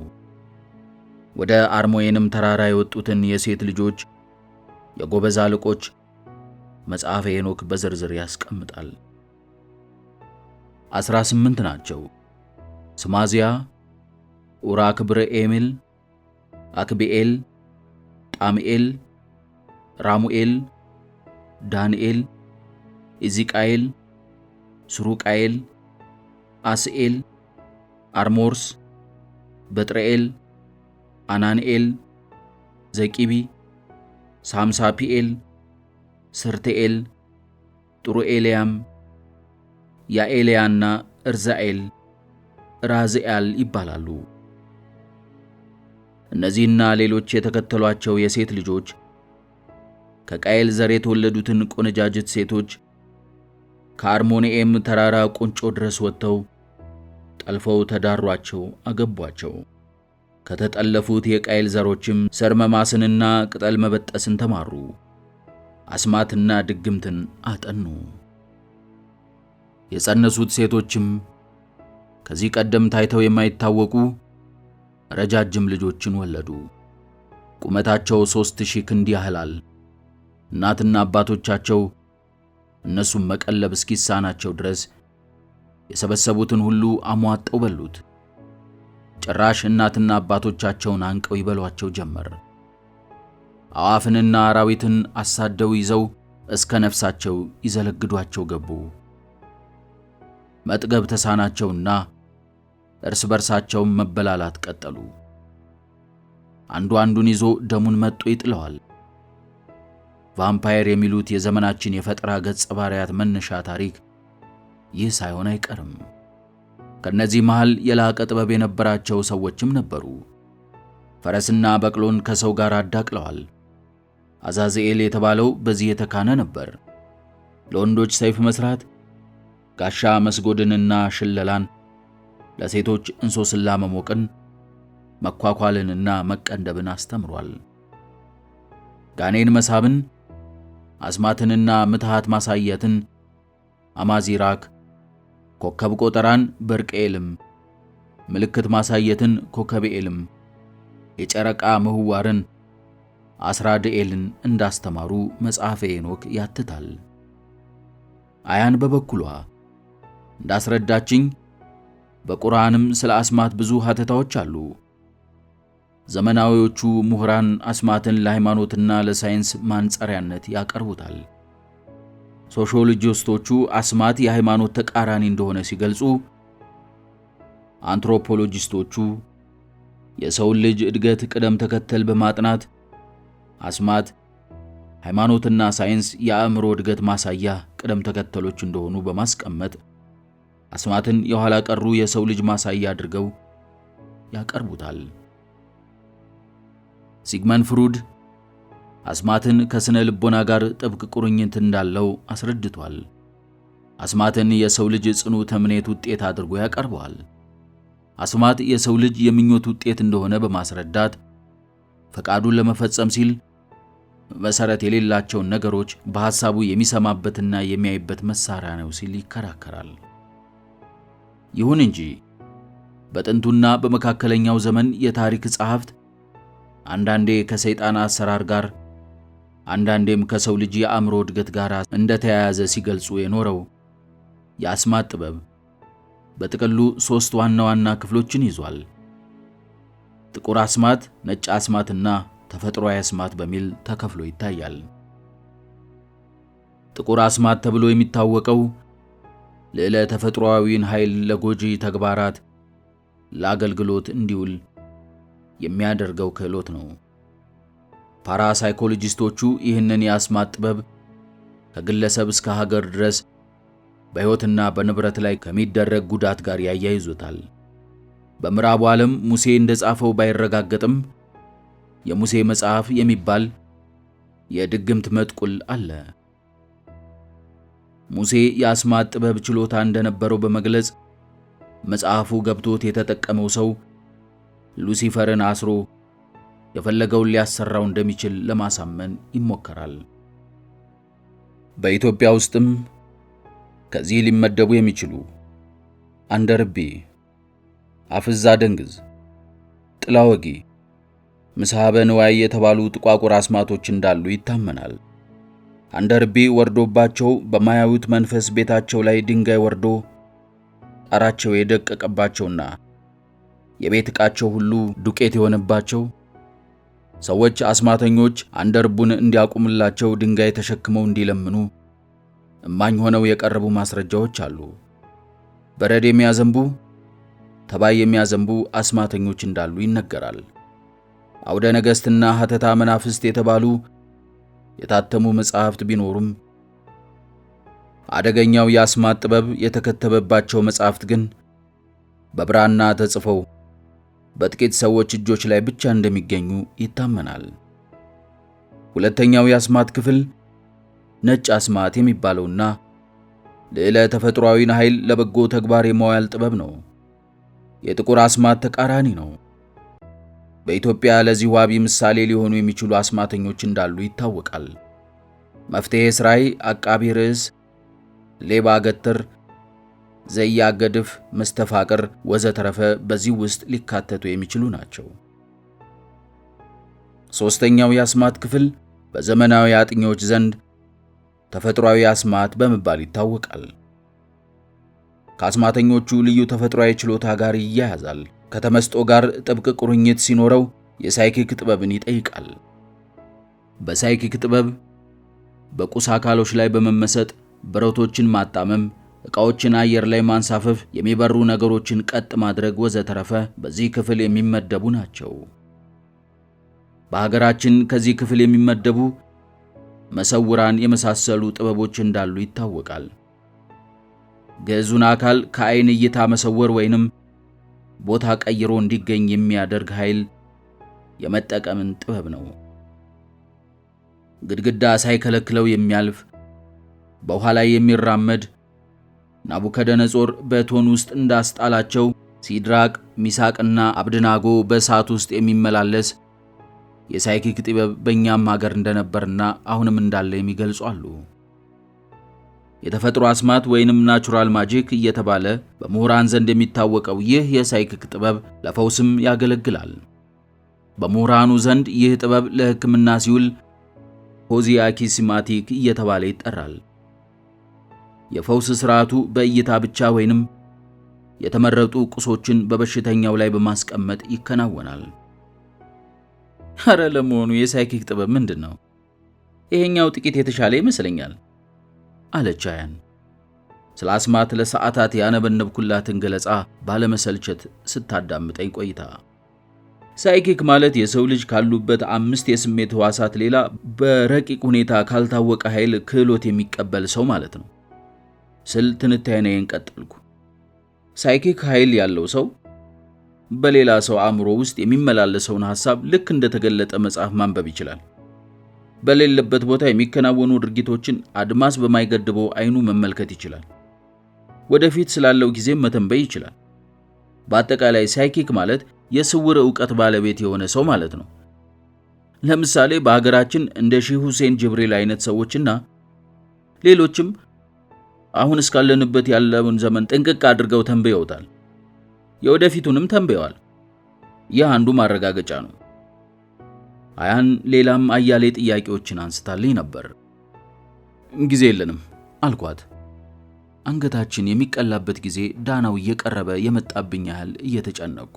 ወደ አርሞንኤም ተራራ የወጡትን የሴት ልጆች የጎበዝ አለቆች መጽሐፈ ሄኖክ በዝርዝር ያስቀምጣል። 18 ናቸው። ስማዚያ፣ ኡራክብረ ኤሚል፣ አክቢኤል፣ ጣምኤል፣ ራሙኤል፣ ዳንኤል፣ ኢዚቃኤል፣ ስሩቃኤል፣ አስኤል፣ አርሞርስ፣ በጥርኤል፣ አናንኤል፣ ዘቂቢ፣ ሳምሳፒኤል፣ ስርቴኤል፣ ጥሩኤልያም፣ ያኤልያና እርዛኤል፣ ራዝኤል ይባላሉ። እነዚህና ሌሎች የተከተሏቸው የሴት ልጆች ከቃየል ዘር የተወለዱትን ቆነጃጅት ሴቶች ከአርሞንኤም ተራራ ቁንጮ ድረስ ወጥተው ጠልፈው ተዳሯቸው፣ አገቧቸው። ከተጠለፉት የቃየል ዘሮችም ሰርመማስንና ቅጠል መበጠስን ተማሩ። አስማትና ድግምትን አጠኑ። የጸነሱት ሴቶችም ከዚህ ቀደም ታይተው የማይታወቁ ረጃጅም ልጆችን ወለዱ። ቁመታቸው 3000 ክንድ ያህላል። እናትና አባቶቻቸው እነሱም መቀለብ እስኪሳናቸው ድረስ የሰበሰቡትን ሁሉ አሟጠው በሉት። ጭራሽ እናትና አባቶቻቸውን አንቀው ይበሏቸው ጀመር። አዋፍንና አራዊትን አሳደው ይዘው እስከ ነፍሳቸው ይዘለግዷቸው ገቡ። መጥገብ ተሳናቸውና እርስ በርሳቸው መበላላት ቀጠሉ። አንዱ አንዱን ይዞ ደሙን መጥቶ ይጥለዋል። ቫምፓየር የሚሉት የዘመናችን የፈጠራ ገጸ ባህሪያት መነሻ ታሪክ ይህ ሳይሆን አይቀርም። ከነዚህ መሃል የላቀ ጥበብ የነበራቸው ሰዎችም ነበሩ። ፈረስና በቅሎን ከሰው ጋር አዳቅለዋል። አዛዝኤል የተባለው በዚህ የተካነ ነበር። ለወንዶች ሰይፍ መስራት፣ ጋሻ መስጎድንና ሽለላን፣ ለሴቶች እንሶስላ መሞቅን፣ መኳኳልንና መቀንደብን አስተምሯል። ጋኔን መሳብን፣ አስማትንና ምትሃት ማሳየትን፣ አማዚራክ፣ ኮከብ ቆጠራን፣ በርቅኤልም፣ ምልክት ማሳየትን፣ ኮከብኤልም፣ የጨረቃ ምህዋርን፣ አስራድኤልን እንዳስተማሩ መጽሐፈ ሄኖክ ያትታል። አያን በበኩሏ እንዳስረዳችኝ በቁርአንም ስለ አስማት ብዙ ሀተታዎች አሉ። ዘመናዊዎቹ ምሁራን አስማትን ለሃይማኖትና ለሳይንስ ማንጸሪያነት ያቀርቡታል። ሶሺዮሎጂስቶቹ አስማት የሃይማኖት ተቃራኒ እንደሆነ ሲገልጹ፣ አንትሮፖሎጂስቶቹ የሰውን ልጅ እድገት ቅደም ተከተል በማጥናት አስማት ሃይማኖትና ሳይንስ የአእምሮ እድገት ማሳያ ቅደም ተከተሎች እንደሆኑ በማስቀመጥ አስማትን የኋላ ቀሩ የሰው ልጅ ማሳያ አድርገው ያቀርቡታል። ሲግመንድ ፍሩድ አስማትን ከስነ ልቦና ጋር ጥብቅ ቁርኝት እንዳለው አስረድቷል። አስማትን የሰው ልጅ ጽኑ ተምኔት ውጤት አድርጎ ያቀርበዋል። አስማት የሰው ልጅ የምኞት ውጤት እንደሆነ በማስረዳት ፈቃዱን ለመፈጸም ሲል መሰረት የሌላቸውን ነገሮች በሐሳቡ የሚሰማበትና የሚያይበት መሳሪያ ነው ሲል ይከራከራል። ይሁን እንጂ በጥንቱና በመካከለኛው ዘመን የታሪክ ጸሐፍት አንዳንዴ ከሰይጣን አሰራር ጋር አንዳንዴም ከሰው ልጅ የአእምሮ እድገት ጋር እንደተያያዘ ሲገልጹ የኖረው የአስማት ጥበብ በጥቅሉ 3 ዋና ዋና ክፍሎችን ይዟል። ጥቁር አስማት፣ ነጭ አስማትና ተፈጥሯዊ አስማት በሚል ተከፍሎ ይታያል። ጥቁር አስማት ተብሎ የሚታወቀው ልዕለ ተፈጥሯዊን ኃይል ለጎጂ ተግባራት ለአገልግሎት እንዲውል የሚያደርገው ክህሎት ነው። ፓራሳይኮሎጂስቶቹ ይህንን የአስማት ጥበብ ከግለሰብ እስከ ሀገር ድረስ በሕይወትና በንብረት ላይ ከሚደረግ ጉዳት ጋር ያያይዙታል። በምዕራቡ ዓለም ሙሴ እንደጻፈው ባይረጋገጥም የሙሴ መጽሐፍ የሚባል የድግምት መጥቁል አለ። ሙሴ የአስማት ጥበብ ችሎታ እንደነበረው በመግለጽ መጽሐፉ ገብቶት የተጠቀመው ሰው ሉሲፈርን አስሮ የፈለገውን ሊያሰራው እንደሚችል ለማሳመን ይሞከራል። በኢትዮጵያ ውስጥም ከዚህ ሊመደቡ የሚችሉ አንደርቤ፣ አፍዛ ደንግዝ፣ ጥላወጊ፣ ምሳበ ንዋይ የተባሉ ጥቋቁር አስማቶች እንዳሉ ይታመናል። አንደርቤ ወርዶባቸው በማያዩት መንፈስ ቤታቸው ላይ ድንጋይ ወርዶ ጣራቸው የደቀቀባቸውና የቤት ዕቃቸው ሁሉ ዱቄት የሆነባቸው ሰዎች አስማተኞች አንደርቡን እንዲያቁምላቸው ድንጋይ ተሸክመው እንዲለምኑ እማኝ ሆነው የቀረቡ ማስረጃዎች አሉ። በረድ የሚያዘንቡ ተባይ የሚያዘንቡ አስማተኞች እንዳሉ ይነገራል። አውደ ነገሥትና ሀተታ መናፍስት የተባሉ የታተሙ መጻሕፍት ቢኖሩም አደገኛው የአስማት ጥበብ የተከተበባቸው መጻሕፍት ግን በብራና ተጽፈው በጥቂት ሰዎች እጆች ላይ ብቻ እንደሚገኙ ይታመናል። ሁለተኛው የአስማት ክፍል ነጭ አስማት የሚባለውና ልዕለ ተፈጥሯዊን ኃይል ለበጎ ተግባር የማዋል ጥበብ ነው። የጥቁር አስማት ተቃራኒ ነው። በኢትዮጵያ ለዚህ ዋቢ ምሳሌ ሊሆኑ የሚችሉ አስማተኞች እንዳሉ ይታወቃል። መፍትሔ ሥራይ፣ አቃቢ ርዕስ፣ ሌባ ገትር፣ ዘያ ገድፍ፣ መስተፋቅር ወዘተረፈ በዚህ ውስጥ ሊካተቱ የሚችሉ ናቸው። ሦስተኛው የአስማት ክፍል በዘመናዊ አጥኚዎች ዘንድ ተፈጥሯዊ አስማት በመባል ይታወቃል። ከአስማተኞቹ ልዩ ተፈጥሯዊ ችሎታ ጋር ይያያዛል። ከተመስጦ ጋር ጥብቅ ቁርኝት ሲኖረው የሳይኪክ ጥበብን ይጠይቃል። በሳይኪክ ጥበብ በቁስ አካሎች ላይ በመመሰጥ ብረቶችን ማጣመም፣ ዕቃዎችን አየር ላይ ማንሳፈፍ፣ የሚበሩ ነገሮችን ቀጥ ማድረግ ወዘተረፈ በዚህ ክፍል የሚመደቡ ናቸው። በሀገራችን ከዚህ ክፍል የሚመደቡ መሰውራን የመሳሰሉ ጥበቦች እንዳሉ ይታወቃል። ግዕዙን አካል ከዓይን እይታ መሰወር ወይንም ቦታ ቀይሮ እንዲገኝ የሚያደርግ ኃይል የመጠቀምን ጥበብ ነው። ግድግዳ ሳይከለክለው የሚያልፍ በውሃ ላይ የሚራመድ ናቡከደነጾር በእቶን ውስጥ እንዳስጣላቸው ሲድራቅ፣ ሚሳቅና አብድናጎ በእሳት ውስጥ የሚመላለስ የሳይኪክ ጥበብ በእኛም ሀገር እንደነበርና አሁንም እንዳለ የሚገልጹ አሉ። የተፈጥሮ አስማት ወይንም ናቹራል ማጂክ እየተባለ በምሁራን ዘንድ የሚታወቀው ይህ የሳይኪክ ጥበብ ለፈውስም ያገለግላል። በምሁራኑ ዘንድ ይህ ጥበብ ለሕክምና ሲውል ፖዚያኪስማቲክ እየተባለ ይጠራል። የፈውስ ሥርዓቱ በእይታ ብቻ ወይንም የተመረጡ ቁሶችን በበሽተኛው ላይ በማስቀመጥ ይከናወናል። ኧረ ለመሆኑ የሳይኪክ ጥበብ ምንድን ነው? ይሄኛው ጥቂት የተሻለ ይመስለኛል አለች አያን። ስለ አስማት ለሰዓታት ያነበነብኩላትን ገለጻ ባለመሰልቸት ስታዳምጠኝ ቆይታ። ሳይኪክ ማለት የሰው ልጅ ካሉበት 5 የስሜት ሕዋሳት ሌላ በረቂቅ ሁኔታ ካልታወቀ ኃይል ክህሎት የሚቀበል ሰው ማለት ነው ስል ትንታኔን ቀጠልኩ። ሳይኪክ ኃይል ያለው ሰው በሌላ ሰው አእምሮ ውስጥ የሚመላለሰውን ሐሳብ ልክ እንደተገለጠ መጽሐፍ ማንበብ ይችላል። በሌለበት ቦታ የሚከናወኑ ድርጊቶችን አድማስ በማይገድበው አይኑ መመልከት ይችላል። ወደፊት ስላለው ጊዜ መተንበይ ይችላል። በአጠቃላይ ሳይኪክ ማለት የስውር ዕውቀት ባለቤት የሆነ ሰው ማለት ነው። ለምሳሌ በሀገራችን እንደ ሼህ ሁሴን ጅብሪል አይነት ሰዎችና ሌሎችም አሁን እስካለንበት ያለውን ዘመን ጥንቅቅ አድርገው ተንበየውታል። የወደፊቱንም ተንበየዋል። ይህ አንዱ ማረጋገጫ ነው። አያን ሌላም አያሌ ጥያቄዎችን አንስታልኝ ነበር። ጊዜ የለንም አልኳት። አንገታችን የሚቀላበት ጊዜ ዳናው እየቀረበ የመጣብኝ ያህል እየተጨነቁ።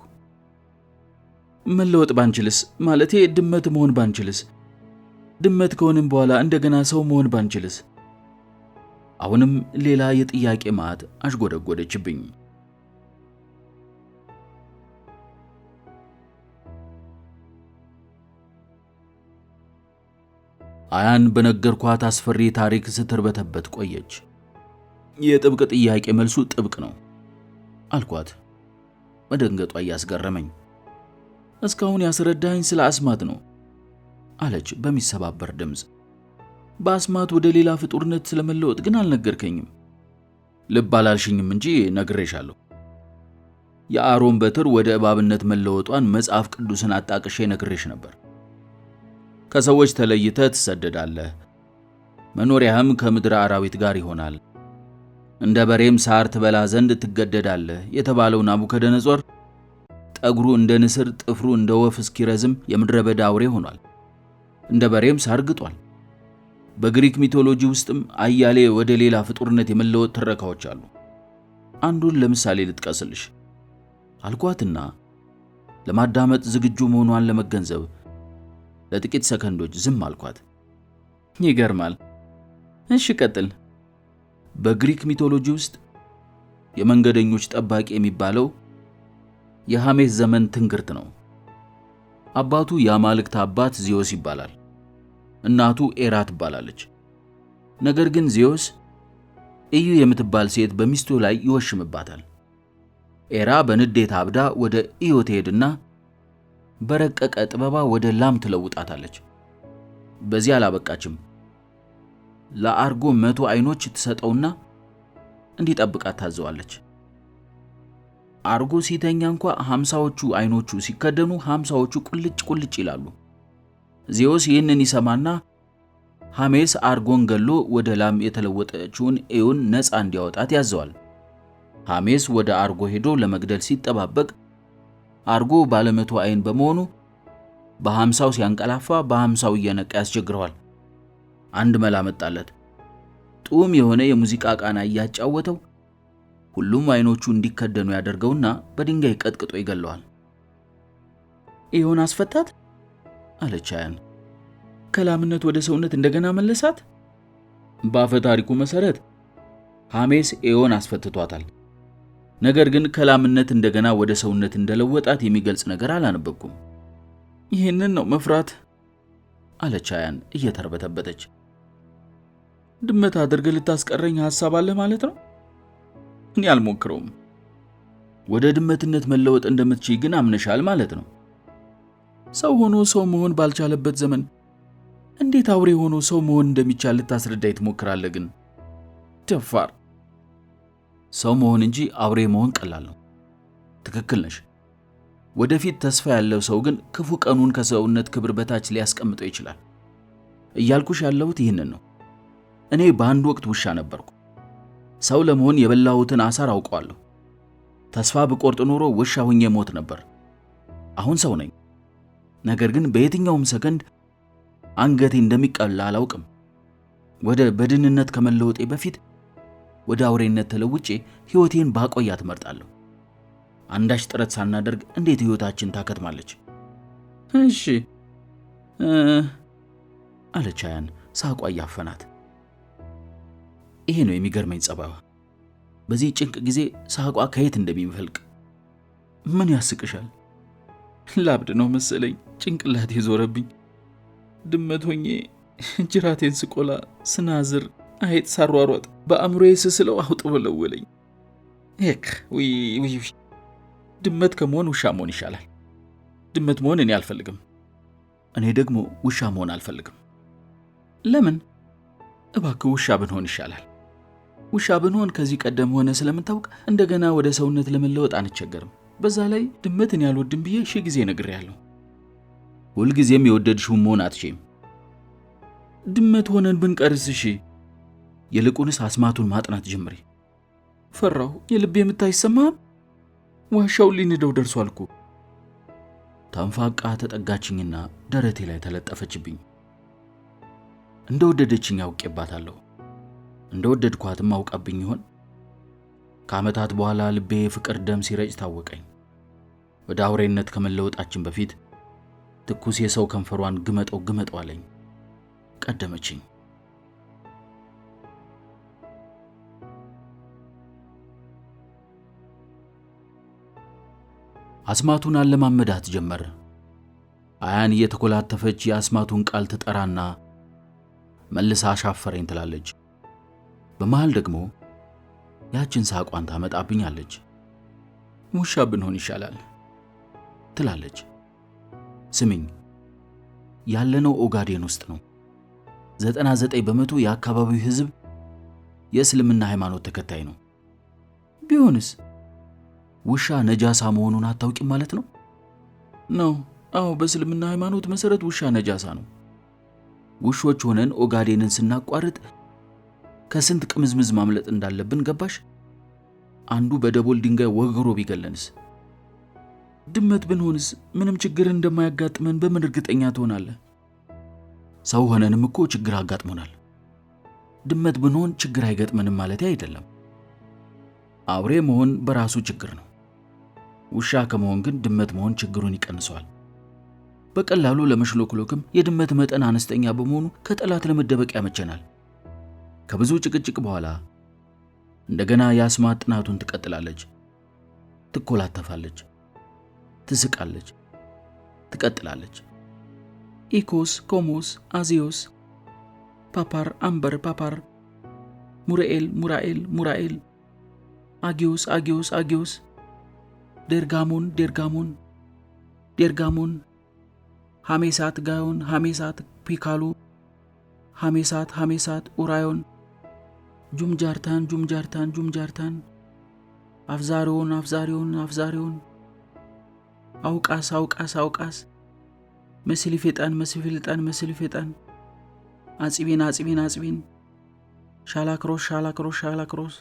መለወጥ ባንችልስ? ማለቴ ድመት መሆን ባንችልስ? ድመት ከሆንም በኋላ እንደገና ሰው መሆን ባንችልስ? አሁንም ሌላ የጥያቄ ማዕት አሽጎደጎደችብኝ። አያን በነገርኳት አስፈሪ ታሪክ ስትርበተበት ቆየች። የጥብቅ ጥያቄ መልሱ ጥብቅ ነው አልኳት፣ መደንገጧ እያስገረመኝ። እስካሁን ያስረዳኝ ስለ አስማት ነው አለች በሚሰባበር ድምፅ። በአስማት ወደ ሌላ ፍጡርነት ስለመለወጥ ግን አልነገርከኝም። ልብ አላልሽኝም እንጂ ነግሬሻለሁ። የአሮን በትር ወደ እባብነት መለወጧን መጽሐፍ ቅዱስን አጣቅሼ ነግሬሽ ነበር። ከሰዎች ተለይተህ ትሰደዳለህ፣ መኖሪያህም ከምድረ አራዊት ጋር ይሆናል፣ እንደ በሬም ሳር ትበላ ዘንድ ትገደዳለህ የተባለው ናቡከደነጾር ጠጉሩ እንደ ንስር ጥፍሩ እንደ ወፍ እስኪረዝም የምድረ በዳ አውሬ ሆኗል፣ እንደ በሬም ሳር ግጧል። በግሪክ ሚቶሎጂ ውስጥም አያሌ ወደ ሌላ ፍጡርነት የመለወጥ ትረካዎች አሉ። አንዱን ለምሳሌ ልጥቀስልሽ አልኳትና ለማዳመጥ ዝግጁ መሆኗን ለመገንዘብ ለጥቂት ሰከንዶች ዝም አልኳት። ይገርማል። እሺ ቀጥል። በግሪክ ሚቶሎጂ ውስጥ የመንገደኞች ጠባቂ የሚባለው የሐሜስ ዘመን ትንግርት ነው። አባቱ የአማልክት አባት ዚዮስ ይባላል። እናቱ ኤራ ትባላለች። ነገር ግን ዚዮስ እዩ የምትባል ሴት በሚስቱ ላይ ይወሽምባታል። ኤራ በንዴት አብዳ ወደ ኢዮ ትሄድና በረቀቀ ጥበባ ወደ ላም ትለውጣታለች። በዚህ አላበቃችም። ለአርጎ 100 አይኖች ትሰጠውና እንዲጠብቃት ታዘዋለች። አርጎ ሲተኛ እንኳ 50ዎቹ አይኖቹ ሲከደኑ 50ዎቹ ቁልጭ ቁልጭ ይላሉ። ዚዮስ ይህንን ይሰማና ሐሜስ አርጎን ገሎ ወደ ላም የተለወጠችውን ኤዮን ነፃ እንዲያወጣት ያዘዋል። ሐሜስ ወደ አርጎ ሄዶ ለመግደል ሲጠባበቅ አርጎ ባለ 100 አይን በመሆኑ በ50ው ሲያንቀላፋ በ50ው እየነቃ ያስቸግረዋል። አንድ መላ መጣለት። ጡም የሆነ የሙዚቃ ቃና እያጫወተው ሁሉም አይኖቹ እንዲከደኑ ያደርገውና በድንጋይ ቀጥቅጦ ይገለዋል። ኤዮን አስፈታት አለች አያን። ከላምነት ወደ ሰውነት እንደገና መለሳት? በአፈ ታሪኩ መሰረት ሐሜስ ኤዮን አስፈትቷታል። ነገር ግን ከላምነት እንደገና ወደ ሰውነት እንደለወጣት የሚገልጽ ነገር አላነበብኩም። ይህንን ነው መፍራት አለች አያን እየተርበተበተች። ድመት አድርገህ ልታስቀረኝ ሐሳብ አለ ማለት ነው? እኔ አልሞክረውም። ወደ ድመትነት መለወጥ እንደምትችይ ግን አምነሻል ማለት ነው። ሰው ሆኖ ሰው መሆን ባልቻለበት ዘመን እንዴት አውሬ ሆኖ ሰው መሆን እንደሚቻል ልታስረዳኝ ትሞክራለህ? ግን ደፋር። ሰው መሆን እንጂ አውሬ መሆን ቀላል ነው። ትክክል ነሽ። ወደፊት ተስፋ ያለው ሰው ግን ክፉ ቀኑን ከሰውነት ክብር በታች ሊያስቀምጠው ይችላል። እያልኩሽ ያለሁት ይህንን ነው። እኔ በአንድ ወቅት ውሻ ነበርኩ። ሰው ለመሆን የበላሁትን አሳር አውቀዋለሁ። ተስፋ ብቆርጥ ኖሮ ውሻ ሁኜ ሞት ነበር። አሁን ሰው ነኝ። ነገር ግን በየትኛውም ሰከንድ አንገቴ እንደሚቀላ አላውቅም። ወደ በድንነት ከመለወጤ በፊት ወደ አውሬነት ተለውጬ ሕይወቴን ባቆያት እመርጣለሁ። አንዳች ጥረት ሳናደርግ እንዴት ሕይወታችን ታከትማለች? እሺ አለች አያን ሳቋ እያፈናት። ይሄ ነው የሚገርመኝ ጸባይዋ። በዚህ ጭንቅ ጊዜ ሳቋ ከየት እንደሚፈልቅ። ምን ያስቅሻል? ላብድ ነው መሰለኝ ጭንቅላቴ ዞረብኝ። ድመት ሆኜ ጅራቴን ስቆላ ስናዝር አይጥ ሳሯሯጥ በአእምሮዬ ስስለው አውጥ በለወለኝ። ውይ ድመት ከመሆን ውሻ መሆን ይሻላል። ድመት መሆን እኔ አልፈልግም። እኔ ደግሞ ውሻ መሆን አልፈልግም። ለምን? እባክህ ውሻ ብንሆን ይሻላል። ውሻ ብንሆን ከዚህ ቀደም ሆነ ስለምታውቅ እንደገና ወደ ሰውነት ለመለወጥ አንቸገርም። በዛ ላይ ድመትን ያልወድም ብዬ ሺህ ጊዜ ነግሬያለሁ። ሁልጊዜም የወደድሽውን መሆን አትችይም። ድመት ሆነን ብንቀርስ እሺ። ይልቁንስ አስማቱን ማጥናት ጀምሪ። ፈራሁ። የልቤ ምት አይሰማህም? ዋሻው ሊንደው ደርሷል እኮ። ታንፋቃ ተጠጋችኝና ደረቴ ላይ ተለጠፈችብኝ። እንደወደደችኝ አውቄባታለሁ። እንደወደድኳትም አውቃብኝ ይሆን? ከዓመታት በኋላ ልቤ ፍቅር ደም ሲረጭ ታወቀኝ። ወደ አውሬነት ከመለወጣችን በፊት ትኩስ የሰው ከንፈሯን ግመጠው አለኝ። ቀደመችኝ። አስማቱን አለማመዳት ጀመር። አያን እየተኮላተፈች የአስማቱን ቃል ትጠራና መልሳ አሻፈረኝ ትላለች። በመሃል ደግሞ ያችን ሳቋን ታመጣብኛለች። ውሻ ብንሆን ይሻላል ትላለች። ስሚኝ፣ ያለነው ኦጋዴን ውስጥ ነው። 99% የአካባቢው ሕዝብ የእስልምና ሃይማኖት ተከታይ ነው። ቢሆንስ ውሻ ነጃሳ መሆኑን አታውቂም ማለት ነው? ነው። አዎ፣ በእስልምና ሃይማኖት መሰረት ውሻ ነጃሳ ነው። ውሾች ሆነን ኦጋዴንን ስናቋርጥ ከስንት ቅምዝምዝ ማምለጥ እንዳለብን ገባሽ? አንዱ በደቦል ድንጋይ ወግሮ ቢገለንስ? ድመት ብንሆንስ ምንም ችግር እንደማያጋጥመን በምን እርግጠኛ ትሆናለህ? ሰው ሆነንም እኮ ችግር አጋጥሞናል። ድመት ብንሆን ችግር አይገጥመንም ማለት አይደለም። አውሬ መሆን በራሱ ችግር ነው። ውሻ ከመሆን ግን ድመት መሆን ችግሩን ይቀንሰዋል። በቀላሉ ለመሽሎክሎክም የድመት መጠን አነስተኛ በመሆኑ ከጠላት ለመደበቅ ያመቸናል። ከብዙ ጭቅጭቅ በኋላ እንደገና የአስማት ጥናቱን ትቀጥላለች። ትኮላተፋለች፣ ትስቃለች፣ ትቀጥላለች። ኢኮስ፣ ኮሞስ፣ አዚዮስ፣ ፓፓር፣ አምበር፣ ፓፓር፣ ሙራኤል፣ ሙራኤል፣ ሙራኤል፣ አጊዮስ፣ አጊዮስ፣ አጊዮስ፣ ዴርጋሞን፣ ዴርጋሞን፣ ዴርጋሞን፣ ሐሜሳት፣ ጋዮን፣ ሐሜሳት፣ ፒካሎ፣ ሐሜሳት፣ ሐሜሳት፣ ኡራዮን፣ ጁምጃርታን፣ ጁምጃርታን፣ ጁምጃርታን፣ አፍዛሪዮን፣ አፍዛሪዮን፣ አፍዛሪዮን፣ አውቃስ፣ አውቃስ፣ አውቃስ፣ መስሊፌጣን፣ መስሊፌጣን፣ መስሊፌጣን፣ አጽቢን፣ አጽቢን፣ አጽቢን፣ ሻላክሮስ፣ ሻላክሮስ፣ ሻላክሮስ፣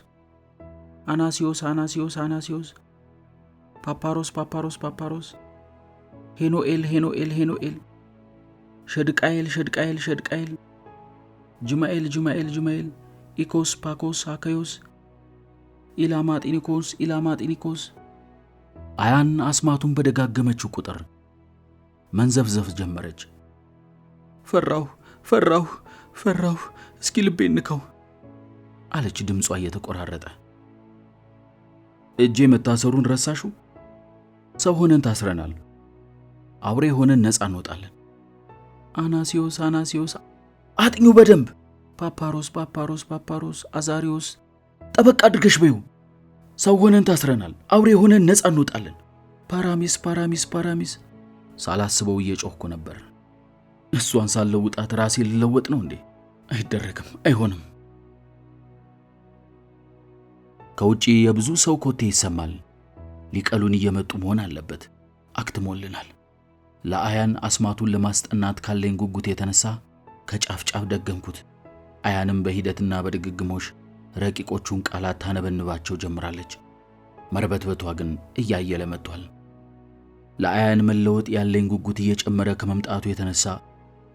አናሲዮስ፣ አናሲዮስ፣ አናሲዮስ፣ ፓፓሮስ፣ ፓፓሮስ፣ ፓፓሮስ፣ ሄኖኤል፣ ሄኖኤል፣ ሄኖኤል፣ ሸድቃኤል፣ ሸድቃኤል፣ ሸድቃኤል፣ ጅማኤል፣ ጅማኤል፣ ጅማኤል፣ ኢኮስ፣ ፓኮስ፣ አካዮስ፣ ኢላማጢኒኮስ፣ ኢላማጢኒኮስ። አያን አስማቱን በደጋገመችው ቁጥር መንዘፍዘፍ ጀመረች። ፈራሁ፣ ፈራሁ፣ ፈራሁ፣ እስኪ ልቤን ንካው አለች ድምጿ እየተቆራረጠ። እጄ መታሰሩን ረሳሹ? ሰው ሆነን ታስረናል። አውሬ ሆነን ነፃ እንወጣለን። አናሲዮስ፣ አናሲዮስ፣ አጥኙ በደንብ። ፓፓሮስ፣ ፓፓሮስ፣ ፓፓሮስ፣ አዛሪዮስ፣ ጠበቅ አድርገሽ በዩ። ሰው ሆነን ታስረናል። አውሬ ሆነን ነፃ እንወጣለን። ፓራሚስ፣ ፓራሚስ፣ ፓራሚስ። ሳላስበው እየጮህኩ ነበር። እሷን ሳልለውጣት ራሴ ልለወጥ ነው እንዴ? አይደረግም፣ አይሆንም። ከውጪ የብዙ ሰው ኮቴ ይሰማል። ሊቀሉን እየመጡ መሆን አለበት። አክትሞልናል። ለአያን አስማቱን ለማስጠናት ካለኝ ጉጉት የተነሳ ከጫፍ ጫፍ ደገምኩት። አያንም በሂደትና በድግግሞሽ ረቂቆቹን ቃላት ታነበንባቸው ጀምራለች። መርበትበቷ ግን እያየለ መጥቷል። ለአያን መለወጥ ያለኝ ጉጉት እየጨመረ ከመምጣቱ የተነሳ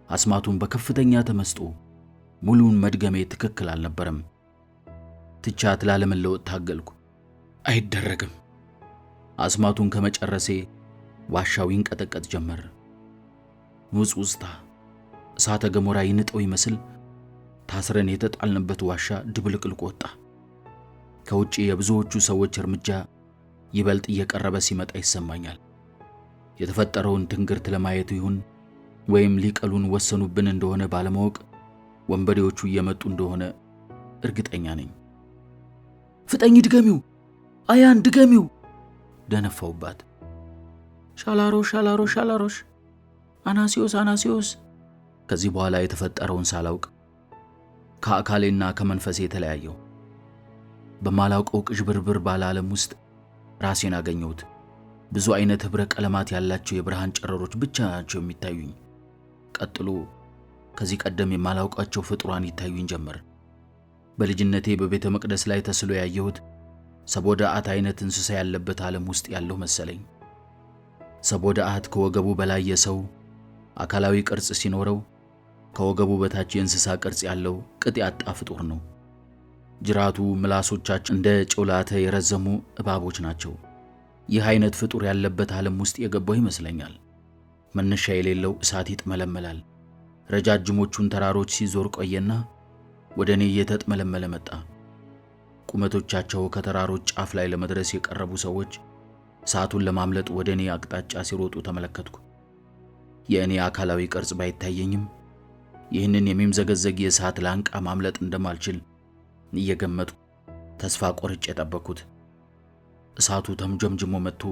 አስማቱን በከፍተኛ ተመስጦ ሙሉን መድገሜ ትክክል አልነበረም። ትቻት ላለመለወጥ ታገልኩ። አይደረግም። አስማቱን ከመጨረሴ ዋሻው ይንቀጠቀጥ ጀመር። ውስውስታ እሳተ ገሞራ ይንጠው ይመስል ታስረን የተጣልንበት ዋሻ ድብልቅልቅ ወጣ። ከውጪ የብዙዎቹ ሰዎች እርምጃ ይበልጥ እየቀረበ ሲመጣ ይሰማኛል። የተፈጠረውን ትንግርት ለማየት ይሁን ወይም ሊቀሉን ወሰኑብን እንደሆነ ባለማወቅ ወንበዴዎቹ እየመጡ እንደሆነ እርግጠኛ ነኝ። ፍጠኝ፣ ድገሚው፣ አያን ድገሚው ደነፋውባት። ሻላሮሽ፣ ሻላሮሽ፣ ሻላሮሽ፣ አናሲዮስ፣ አናሲዮስ። ከዚህ በኋላ የተፈጠረውን ሳላውቅ ከአካሌና ከመንፈሴ የተለያየው በማላውቀው ቅዥብርብር ባለ ዓለም ውስጥ ራሴን አገኘሁት። ብዙ አይነት ህብረ ቀለማት ያላቸው የብርሃን ጨረሮች ብቻ ናቸው የሚታዩኝ። ቀጥሎ ከዚህ ቀደም የማላውቃቸው ፍጡራን ይታዩኝ ጀመር። በልጅነቴ በቤተ መቅደስ ላይ ተስሎ ያየሁት ሰቦዳአት አይነት እንስሳ ያለበት ዓለም ውስጥ ያለው መሰለኝ። ሰቦዳአት ከወገቡ በላይ የሰው አካላዊ ቅርጽ ሲኖረው ከወገቡ በታች የእንስሳ ቅርጽ ያለው ቅጥ ያጣ ፍጡር ነው። ጅራቱ፣ ምላሶቻቸው እንደ ጮላተ የረዘሙ እባቦች ናቸው። ይህ አይነት ፍጡር ያለበት ዓለም ውስጥ የገባው ይመስለኛል። መነሻ የሌለው እሳት ይጥመለመላል። ረጃጅሞቹን ተራሮች ሲዞር ቆየና ወደ እኔ እየተጥመለመለ መጣ። ቁመቶቻቸው ከተራሮች ጫፍ ላይ ለመድረስ የቀረቡ ሰዎች እሳቱን ለማምለጥ ወደ እኔ አቅጣጫ ሲሮጡ ተመለከትኩ። የእኔ አካላዊ ቅርጽ ባይታየኝም ይህንን የሚምዘገዘግ የእሳት ላንቃ ማምለጥ እንደማልችል እየገመትኩ ተስፋ ቆርጬ ጠበቅኩት። እሳቱ ተምጀምጅሞ መጥቶ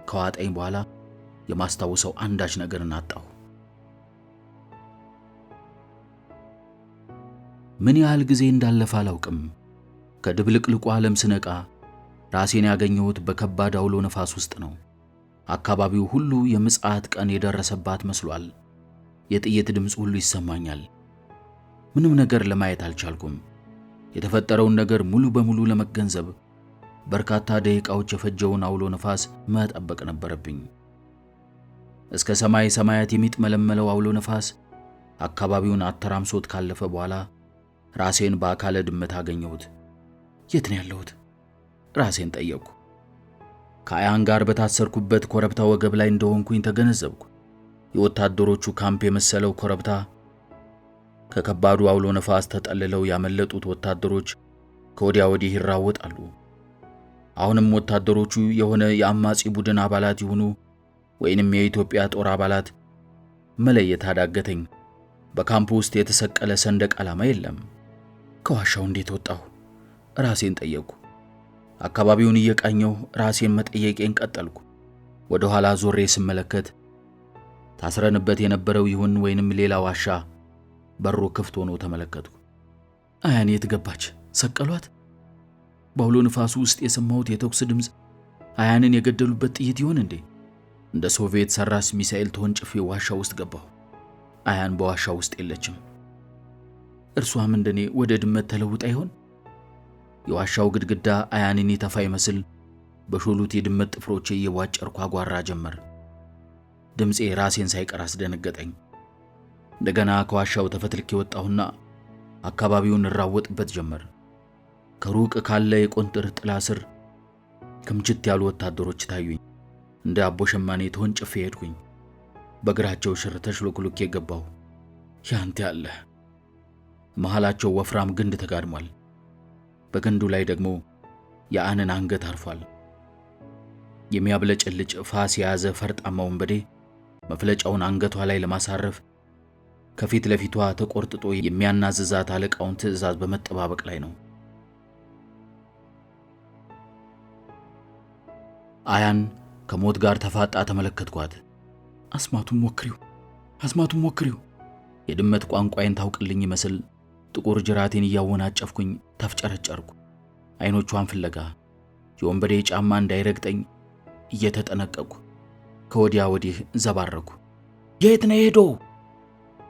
ከዋጠኝ በኋላ የማስታወሰው አንዳች ነገርን አጣሁ። ምን ያህል ጊዜ እንዳለፈ አላውቅም። ከድብልቅልቁ ዓለም ስነቃ ራሴን ያገኘሁት በከባድ አውሎ ነፋስ ውስጥ ነው። አካባቢው ሁሉ የምጽአት ቀን የደረሰባት መስሏል። የጥይት ድምፅ ሁሉ ይሰማኛል። ምንም ነገር ለማየት አልቻልኩም። የተፈጠረውን ነገር ሙሉ በሙሉ ለመገንዘብ በርካታ ደቂቃዎች የፈጀውን አውሎ ነፋስ መጠበቅ ነበረብኝ። እስከ ሰማይ ሰማያት የሚጥመለመለው አውሎ ነፋስ አካባቢውን አተራምሶት ካለፈ በኋላ ራሴን በአካለ ድመት አገኘሁት። የት ነው ያለሁት? ራሴን ጠየቅኩ። ከአያን ጋር በታሰርኩበት ኮረብታ ወገብ ላይ እንደሆንኩኝ ተገነዘብኩ። የወታደሮቹ ካምፕ የመሰለው ኮረብታ፣ ከከባዱ አውሎ ነፋስ ተጠልለው ያመለጡት ወታደሮች ከወዲያ ወዲህ ይራወጣሉ። አሁንም ወታደሮቹ የሆነ የአማጺ ቡድን አባላት ይሁኑ ወይንም የኢትዮጵያ ጦር አባላት መለየት አዳገተኝ። በካምፕ ውስጥ የተሰቀለ ሰንደቅ ዓላማ የለም። ከዋሻው እንዴት ወጣሁ? ራሴን ጠየቅኩ። አካባቢውን እየቃኘሁ ራሴን መጠየቄን ቀጠልኩ። ወደ ኋላ ዞሬ ስመለከት ታስረንበት የነበረው ይሁን ወይንም ሌላ ዋሻ በሩ ክፍት ሆኖ ተመለከትኩ። አያን የት ገባች? ሰቀሏት? በአውሎ ንፋሱ ውስጥ የሰማሁት የተኩስ ድምፅ አያንን የገደሉበት ጥይት ይሆን እንዴ? እንደ ሶቪየት ሰራሽ ሚሳኤል ተወንጭፌ ዋሻ ውስጥ ገባሁ። አያን በዋሻ ውስጥ የለችም። እርሷም እንደኔ ወደ ድመት ተለውጣ ይሆን? የዋሻው ግድግዳ አያንን የተፋ ይመስል በሾሉት የድመት ጥፍሮቼ እየቧጨርኩ አጓራ ጀመር። ድምፄ ራሴን ሳይቀር አስደነገጠኝ። እንደገና ከዋሻው ተፈትልኬ ወጣሁና አካባቢውን እራወጥበት ጀመር። ከሩቅ ካለ የቆንጥር ጥላ ስር ክምችት ያሉ ወታደሮች ታዩኝ። እንደ አቦ ሸማኔ ተወንጭፌ ሄድኩኝ። በእግራቸው ሽር ተሽሎክሎኬ ገባሁ። ያንተ ያለ መሃላቸው ወፍራም ግንድ ተጋድሟል። በግንዱ ላይ ደግሞ የአንን አንገት አርፏል። የሚያብለጨልጭ ፋስ የያዘ ፈርጣማ ወንበዴ መፍለጫውን አንገቷ ላይ ለማሳረፍ ከፊት ለፊቷ ተቆርጥጦ የሚያናዝዛት አለቃውን ትዕዛዝ በመጠባበቅ ላይ ነው። አያን ከሞት ጋር ተፋጣ ተመለከትኳት። አስማቱን ሞክሪው። የድመት ቋንቋዬን ታውቅልኝ ይመስል ጥቁር ጅራቴን እያወናጨፍኩኝ ተፍጨረጨርኩ። አይኖቿን ፍለጋ የወንበዴ ጫማ እንዳይረግጠኝ እየተጠነቀቅኩ ከወዲያ ወዲህ ዘባረኩ። የት ነው ሄዶ?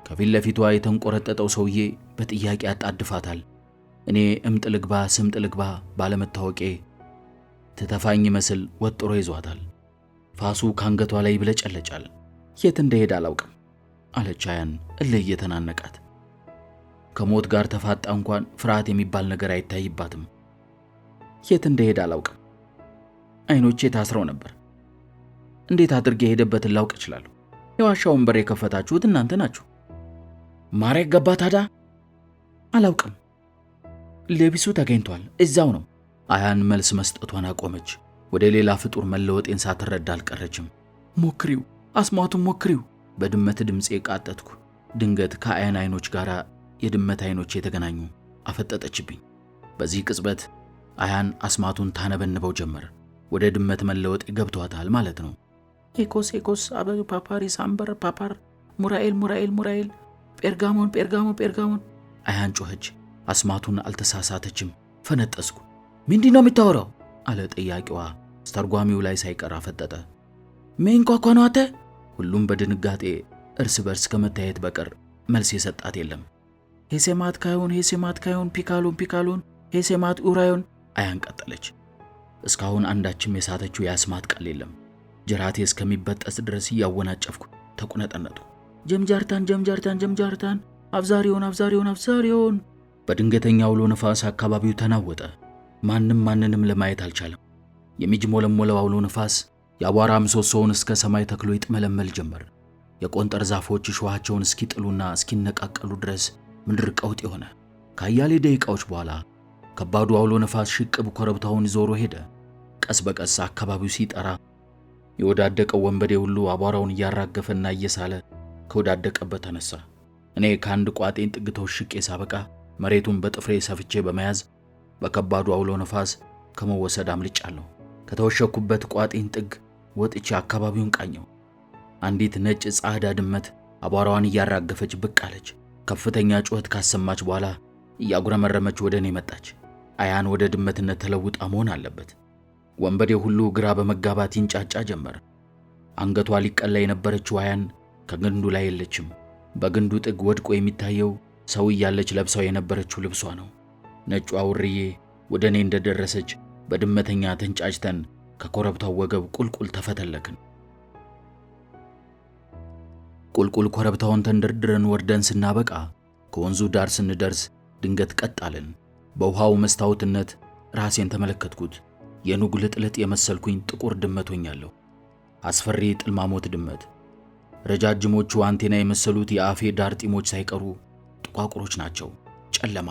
ከፊት ለፊቷ የተንቆረጠጠው ሰውዬ በጥያቄ ያጣድፋታል። እኔ እምጥ ልግባ ስምጥ ልግባ ባለመታወቄ ትተፋኝ ይመስል ወጥሮ ይዟታል። ፋሱ ካንገቷ ላይ ይብለጨለጫል። የት እንደሄደ አላውቅም አለች አያን እልህ እየተናነቃት። ከሞት ጋር ተፋጣ እንኳን ፍርሃት የሚባል ነገር አይታይባትም። የት እንደሄደ አላውቅም። አይኖቼ ታስረው ነበር። እንዴት አድርጌ የሄደበትን ላውቅ እችላለሁ? የዋሻውን በር የከፈታችሁት እናንተ ናችሁ። ማረግ ገባ ታዲያ? አላውቅም። ሌቢሱ ተገኝቷል፣ እዛው ነው። አያን መልስ መስጠቷን አቆመች። ወደ ሌላ ፍጡር መለወጤን ሳትረዳ አልቀረችም። ሞክሪው፣ አስማቱን ሞክሪው። በድመት ድምፄ ቃጠትኩ። ድንገት ከአያን አይኖች ጋር የድመት አይኖች የተገናኙ። አፈጠጠችብኝ። በዚህ ቅጽበት አያን አስማቱን ታነበንበው ጀመር። ወደ ድመት መለወጥ ገብቷታል ማለት ነው። ኤኮስ አበ ፓፓሪ ሳምበር ፓፓር ሙራኤል ጴርጋሞን አያን ጮኸች። አስማቱን አልተሳሳተችም። ፈነጠስኩ። ምንድን ነው የምታወራው? አለ ጠያቂዋ። አስተርጓሚው ላይ ሳይቀር አፈጠጠ። ምን ኳኳኗተ? ሁሉም በድንጋጤ እርስ በርስ ከመታየት በቀር መልስ የሰጣት የለም። ሄሴማት ካዮን ፒካሎን ሄሴማት ኡራዮን አያን ቀጠለች። እስካሁን አንዳችም የሳተችው የአስማት ቃል የለም። ጅራቴ እስከሚበጠስ ድረስ እያወናጨፍኩ ተቁነጠነጡ። ጀምጃርታን አብዛሪዮን። በድንገተኛ አውሎ ነፋስ አካባቢው ተናወጠ። ማንንም ለማየት አልቻለም። የሚጅሞለሞለው አውሎ ነፋስ የአቧራ ምሰሶውን እስከ ሰማይ ተክሎ ይጥመለመል ጀመር። የቆንጠር ዛፎች እሾሃቸውን እስኪጥሉና እስኪነቃቀሉ ድረስ ምድር ቀውጥ ሆነ። ከአያሌ ደቂቃዎች በኋላ ከባዱ አውሎ ነፋስ ሽቅብ ኮረብታውን ዞሮ ሄደ። ቀስ በቀስ አካባቢው ሲጠራ የወዳደቀው ወንበዴ ሁሉ አቧራውን እያራገፈና እየሳለ ከወዳደቀበት ተነሳ። እኔ ከአንድ ቋጤን ጥግ ተወሽቄ ሳበቃ መሬቱን በጥፍሬ ሰፍቼ በመያዝ በከባዱ አውሎ ነፋስ ከመወሰድ አምልጫለሁ። ከተወሸኩበት ቋጤን ጥግ ወጥቼ አካባቢውን ቃኘው። አንዲት ነጭ ጻዕዳ ድመት አቧራዋን እያራገፈች ብቅ አለች። ከፍተኛ ጩኸት ካሰማች በኋላ እያጉረመረመች ወደ እኔ መጣች። አያን ወደ ድመትነት ተለውጣ መሆን አለበት። ወንበዴ ሁሉ ግራ በመጋባት ይንጫጫ ጀመር። አንገቷ ሊቀላ የነበረችው አያን ከግንዱ ላይ የለችም። በግንዱ ጥግ ወድቆ የሚታየው ሰው እያለች ለብሳው የነበረችው ልብሷ ነው። ነጯ ውርዬ ወደ እኔ እንደደረሰች በድመተኛ ተንጫጭተን ከኮረብታው ወገብ ቁልቁል ተፈተለክን። ቁልቁል ኮረብታውን ተንደርድረን ወርደን ስናበቃ ከወንዙ ዳር ስንደርስ ድንገት ቀጥ አልን። በውሃው መስታወትነት ራሴን ተመለከትኩት። የኑግ ልጥልጥ የመሰልኩኝ ጥቁር ድመት ሆኛለሁ። አስፈሪ ጥልማሞት ድመት። ረጃጅሞቹ አንቴና የመሰሉት የአፌ ዳር ጢሞች ሳይቀሩ ጥቋቁሮች ናቸው። ጨለማ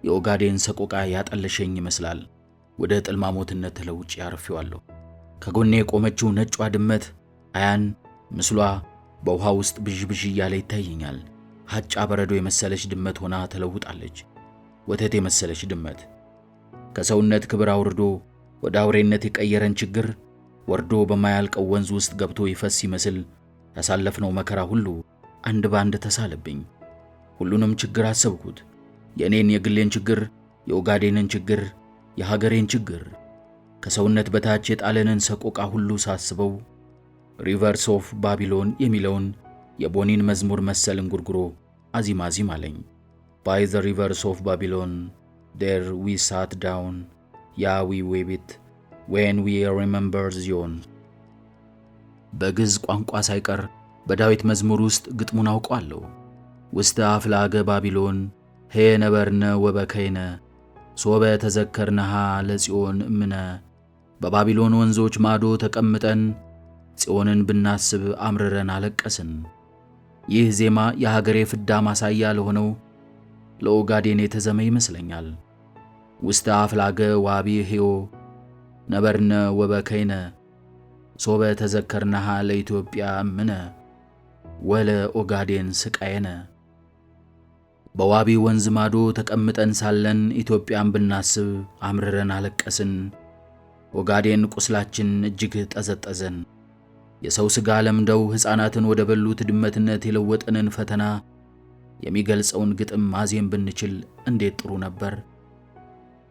የኦጋዴን ሰቆቃ ያጠለሸኝ ይመስላል። ወደ ጥልማሞትነት ተለውጬ አርፌዋለሁ። ከጎኔ የቆመችው ነጯ ድመት አያን ምስሏ በውሃ ውስጥ ብዥብዥ እያለ ይታየኛል። ሀጫ በረዶ የመሰለች ድመት ሆና ተለውጣለች። ወተት የመሰለች ድመት። ከሰውነት ክብር አውርዶ ወደ አውሬነት የቀየረን ችግር ወርዶ በማያልቀው ወንዝ ውስጥ ገብቶ ይፈስ ይመስል ያሳለፍነው መከራ ሁሉ አንድ ባንድ ተሳለብኝ። ሁሉንም ችግር አሰብኩት። የኔን የግሌን ችግር፣ የኦጋዴንን ችግር፣ የሀገሬን ችግር፣ ከሰውነት በታች የጣለንን ሰቆቃ ሁሉ ሳስበው ሪቨርስ ኦፍ ባቢሎን የሚለውን የቦኒን መዝሙር መሰል እንጉርጉሮ አዚም አለኝ። ባይ ዘ ሪቨርስ ኦፍ ባቢሎን ዴር ዊ ሳት ዳውን ያ ዊ ዌቢት ዌን ዊ ሪመምበር ዚዮን። በግዕዝ ቋንቋ ሳይቀር በዳዊት መዝሙር ውስጥ ግጥሙን አውቀዋለሁ። ውስተ አፍላገ ባቢሎን ሄ ነበርነ ወበከይነ ሶበ ተዘከርነሃ ለጽዮን እምነ። በባቢሎን ወንዞች ማዶ ተቀምጠን ጽዮንን ብናስብ አምርረን አለቀስን። ይህ ዜማ የሀገሬ ፍዳ ማሳያ ለሆነው ለኦጋዴን የተዘመ ይመስለኛል። ውስተ አፍላገ ዋቢ ሄዮ ነበርነ ወበከይነ ሶበ ተዘከርነሃ ለኢትዮጵያ እምነ ወለ ኦጋዴን ስቃየነ። በዋቢ ወንዝ ማዶ ተቀምጠን ሳለን ኢትዮጵያን ብናስብ አምርረን አለቀስን። ኦጋዴን ቁስላችን እጅግ ጠዘጠዘን። የሰው ሥጋ ለምደው ሕፃናትን ወደ በሉት ድመትነት የለወጠንን ፈተና የሚገልጸውን ግጥም ማዜም ብንችል እንዴት ጥሩ ነበር።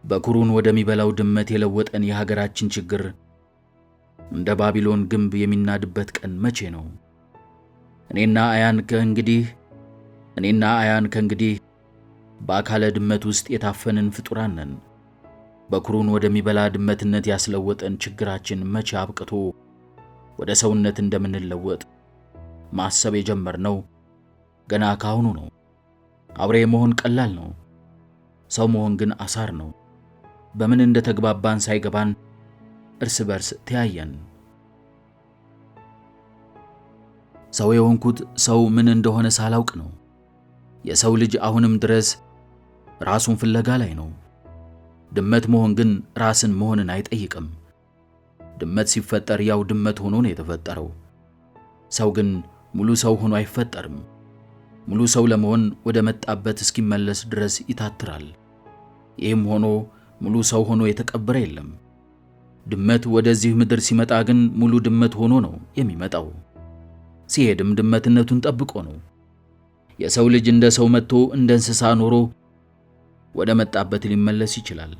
በኩሩን ወደሚበላው ድመት የለወጠን የሀገራችን ችግር እንደ ባቢሎን ግንብ የሚናድበት ቀን መቼ ነው? እኔና አያን ከእንግዲህ በአካለ ድመት ውስጥ የታፈንን ፍጡራን ነን። በኩሩን ወደሚበላ ድመትነት ያስለወጠን ችግራችን መቼ አብቅቶ ወደ ሰውነት እንደምንለወጥ ማሰብ የጀመርነው ገና ካሁኑ ነው። አውሬ መሆን ቀላል ነው። ሰው መሆን ግን አሳር ነው። በምን እንደተግባባን ሳይገባን እርስ በርስ ተያየን። ሰው የሆንኩት ሰው ምን እንደሆነ ሳላውቅ ነው። የሰው ልጅ አሁንም ድረስ ራሱን ፍለጋ ላይ ነው። ድመት መሆን ግን ራስን መሆንን አይጠይቅም። ድመት ሲፈጠር ያው ድመት ሆኖ ነው የተፈጠረው። ሰው ግን ሙሉ ሰው ሆኖ አይፈጠርም። ሙሉ ሰው ለመሆን ወደ መጣበት እስኪመለስ ድረስ ይታትራል። ይህም ሆኖ ሙሉ ሰው ሆኖ የተቀበረ የለም። ድመት ወደዚህ ምድር ሲመጣ ግን ሙሉ ድመት ሆኖ ነው የሚመጣው። ሲሄድም ድመትነቱን ጠብቆ ነው። የሰው ልጅ እንደ ሰው መጥቶ እንደ እንስሳ ኖሮ ወደ መጣበት ሊመለስ ይችላል።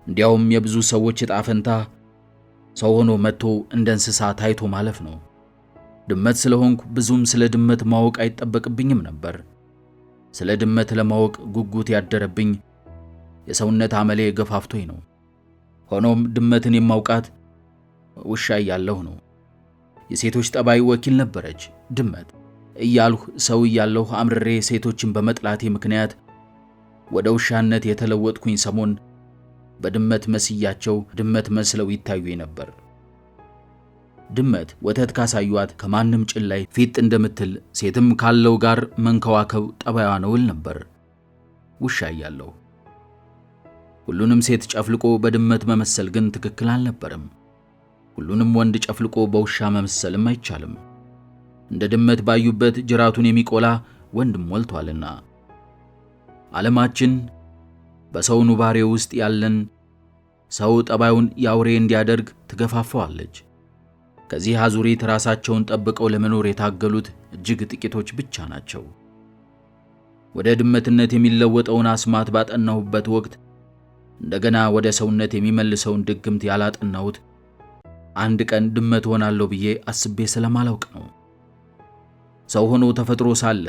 እንዲያውም የብዙ ሰዎች ዕጣ ፈንታ ሰው ሆኖ መጥቶ እንደ እንስሳ ታይቶ ማለፍ ነው። ድመት ስለሆንኩ ብዙም ስለ ድመት ማወቅ አይጠበቅብኝም ነበር። ስለ ድመት ለማወቅ ጉጉት ያደረብኝ የሰውነት አመሌ ገፋፍቶኝ ነው። ሆኖም ድመትን የማውቃት ውሻ እያለሁ ነው። የሴቶች ጠባይ ወኪል ነበረች ድመት እያልሁ ሰው እያለሁ አምርሬ ሴቶችን በመጥላቴ ምክንያት ወደ ውሻነት የተለወጥኩኝ ሰሞን በድመት መስያቸው ድመት መስለው ይታዩኝ ነበር። ድመት ወተት ካሳዩት ከማንም ጭን ላይ ፊት እንደምትል ሴትም ካለው ጋር መንከዋከብ ጠባይዋ ነውል ነበር። ውሻ እያለሁ ሁሉንም ሴት ጨፍልቆ በድመት መመሰል ግን ትክክል አልነበረም። ሁሉንም ወንድ ጨፍልቆ በውሻ መመሰልም አይቻልም። እንደ ድመት ባዩበት ጅራቱን የሚቆላ ወንድም ሞልቷልና። ዓለማችን በሰው ኑባሬ ውስጥ ያለን ሰው ጠባዩን ያውሬ እንዲያደርግ ትገፋፋዋለች። ከዚህ አዙሪት ራሳቸውን ጠብቀው ለመኖር የታገሉት እጅግ ጥቂቶች ብቻ ናቸው። ወደ ድመትነት የሚለወጠውን አስማት ባጠናሁበት ወቅት እንደገና ወደ ሰውነት የሚመልሰውን ድግምት ያላጠናሁት አንድ ቀን ድመት ሆናለሁ ብዬ አስቤ ስለማላውቅ ነው። ሰው ሆኖ ተፈጥሮ ሳለ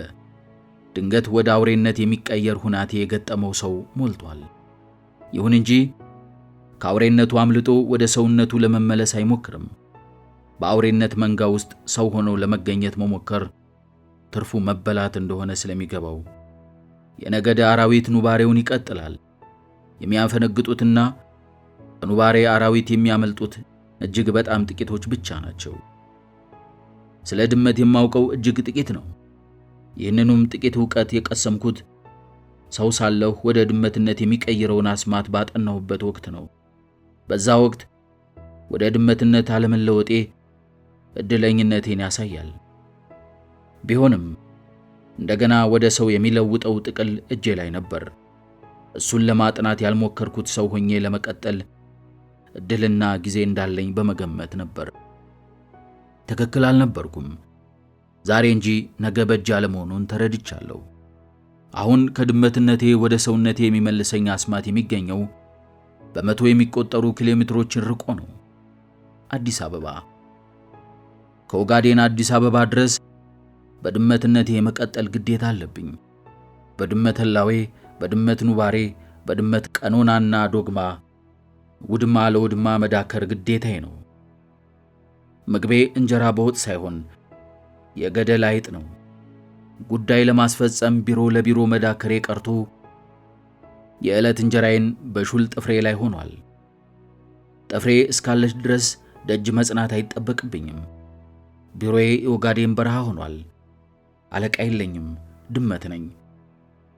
ድንገት ወደ አውሬነት የሚቀየር ሁናቴ የገጠመው ሰው ሞልቷል። ይሁን እንጂ ከአውሬነቱ አምልጦ ወደ ሰውነቱ ለመመለስ አይሞክርም። በአውሬነት መንጋ ውስጥ ሰው ሆኖ ለመገኘት መሞከር ትርፉ መበላት እንደሆነ ስለሚገባው የነገደ አራዊት ኑባሬውን ይቀጥላል። የሚያፈነግጡትና ከኑባሬ አራዊት የሚያመልጡት እጅግ በጣም ጥቂቶች ብቻ ናቸው። ስለ ድመት የማውቀው እጅግ ጥቂት ነው። ይህንኑም ጥቂት ዕውቀት የቀሰምኩት ሰው ሳለሁ ወደ ድመትነት የሚቀይረውን አስማት ባጠናሁበት ወቅት ነው። በዛ ወቅት ወደ ድመትነት አለመለወጤ እድለኝነቴን ያሳያል። ቢሆንም እንደገና ወደ ሰው የሚለውጠው ጥቅል እጄ ላይ ነበር። እሱን ለማጥናት ያልሞከርኩት ሰው ሆኜ ለመቀጠል እድልና ጊዜ እንዳለኝ በመገመት ነበር። ትክክል አልነበርኩም። ዛሬ እንጂ ነገ በእጅ አለመሆኑን ተረድቻለሁ። አሁን ከድመትነቴ ወደ ሰውነቴ የሚመልሰኝ አስማት የሚገኘው በመቶ የሚቆጠሩ ኪሎሜትሮችን ርቆ ነው። አዲስ አበባ። ከኦጋዴን አዲስ አበባ ድረስ በድመትነቴ የመቀጠል ግዴታ አለብኝ። በድመት ህላዌ፣ በድመት ኑባሬ፣ በድመት ቀኖናና ዶግማ ውድማ ለውድማ መዳከር ግዴታዬ ነው። ምግቤ እንጀራ በወጥ ሳይሆን የገደል አይጥ ነው። ጉዳይ ለማስፈጸም ቢሮ ለቢሮ መዳከሬ ቀርቶ የዕለት እንጀራዬን በሹል ጥፍሬ ላይ ሆኗል። ጥፍሬ እስካለች ድረስ ደጅ መጽናት አይጠበቅብኝም። ቢሮዬ የኦጋዴን በረሃ ሆኗል። አለቃ የለኝም። ድመት ነኝ።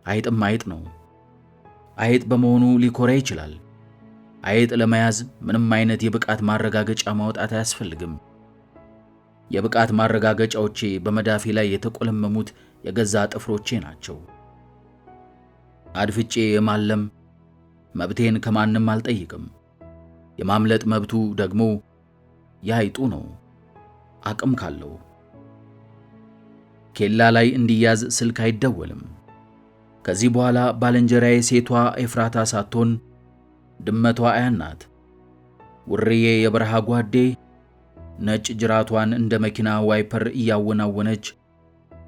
አይጥም አይጥ ነው። አይጥ በመሆኑ ሊኮራ ይችላል። አይጥ ለመያዝ ምንም አይነት የብቃት ማረጋገጫ ማውጣት አያስፈልግም። የብቃት ማረጋገጫዎቼ በመዳፊ ላይ የተቆለመሙት የገዛ ጥፍሮቼ ናቸው። አድፍጬ የማለም መብቴን ከማንም አልጠይቅም። የማምለጥ መብቱ ደግሞ የአይጡ ነው፣ አቅም ካለው። ኬላ ላይ እንዲያዝ ስልክ አይደወልም። ከዚህ በኋላ ባልንጀራዬ ሴቷ ኤፍራታ ሳትሆን ድመቷ አያን ናት። ውርዬ የበረሃ ጓዴ ነጭ ጅራቷን እንደ መኪና ዋይፐር እያወናወነች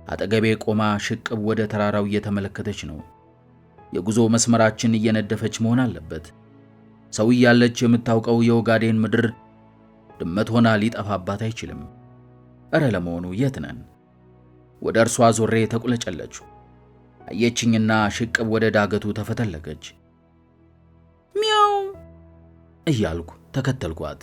አጠገቤ ቆማ ሽቅብ ወደ ተራራው እየተመለከተች ነው። የጉዞ መስመራችን እየነደፈች መሆን አለበት። ሰው እያለች የምታውቀው የኦጋዴን ምድር ድመት ሆና ሊጠፋባት አይችልም። እረ ለመሆኑ የት ነን? ወደ እርሷ ዞሬ ተቁለጨለች። አየችኝና ሽቅብ ወደ ዳገቱ ተፈተለገች። ሚያው እያልኩ ተከተልኳት።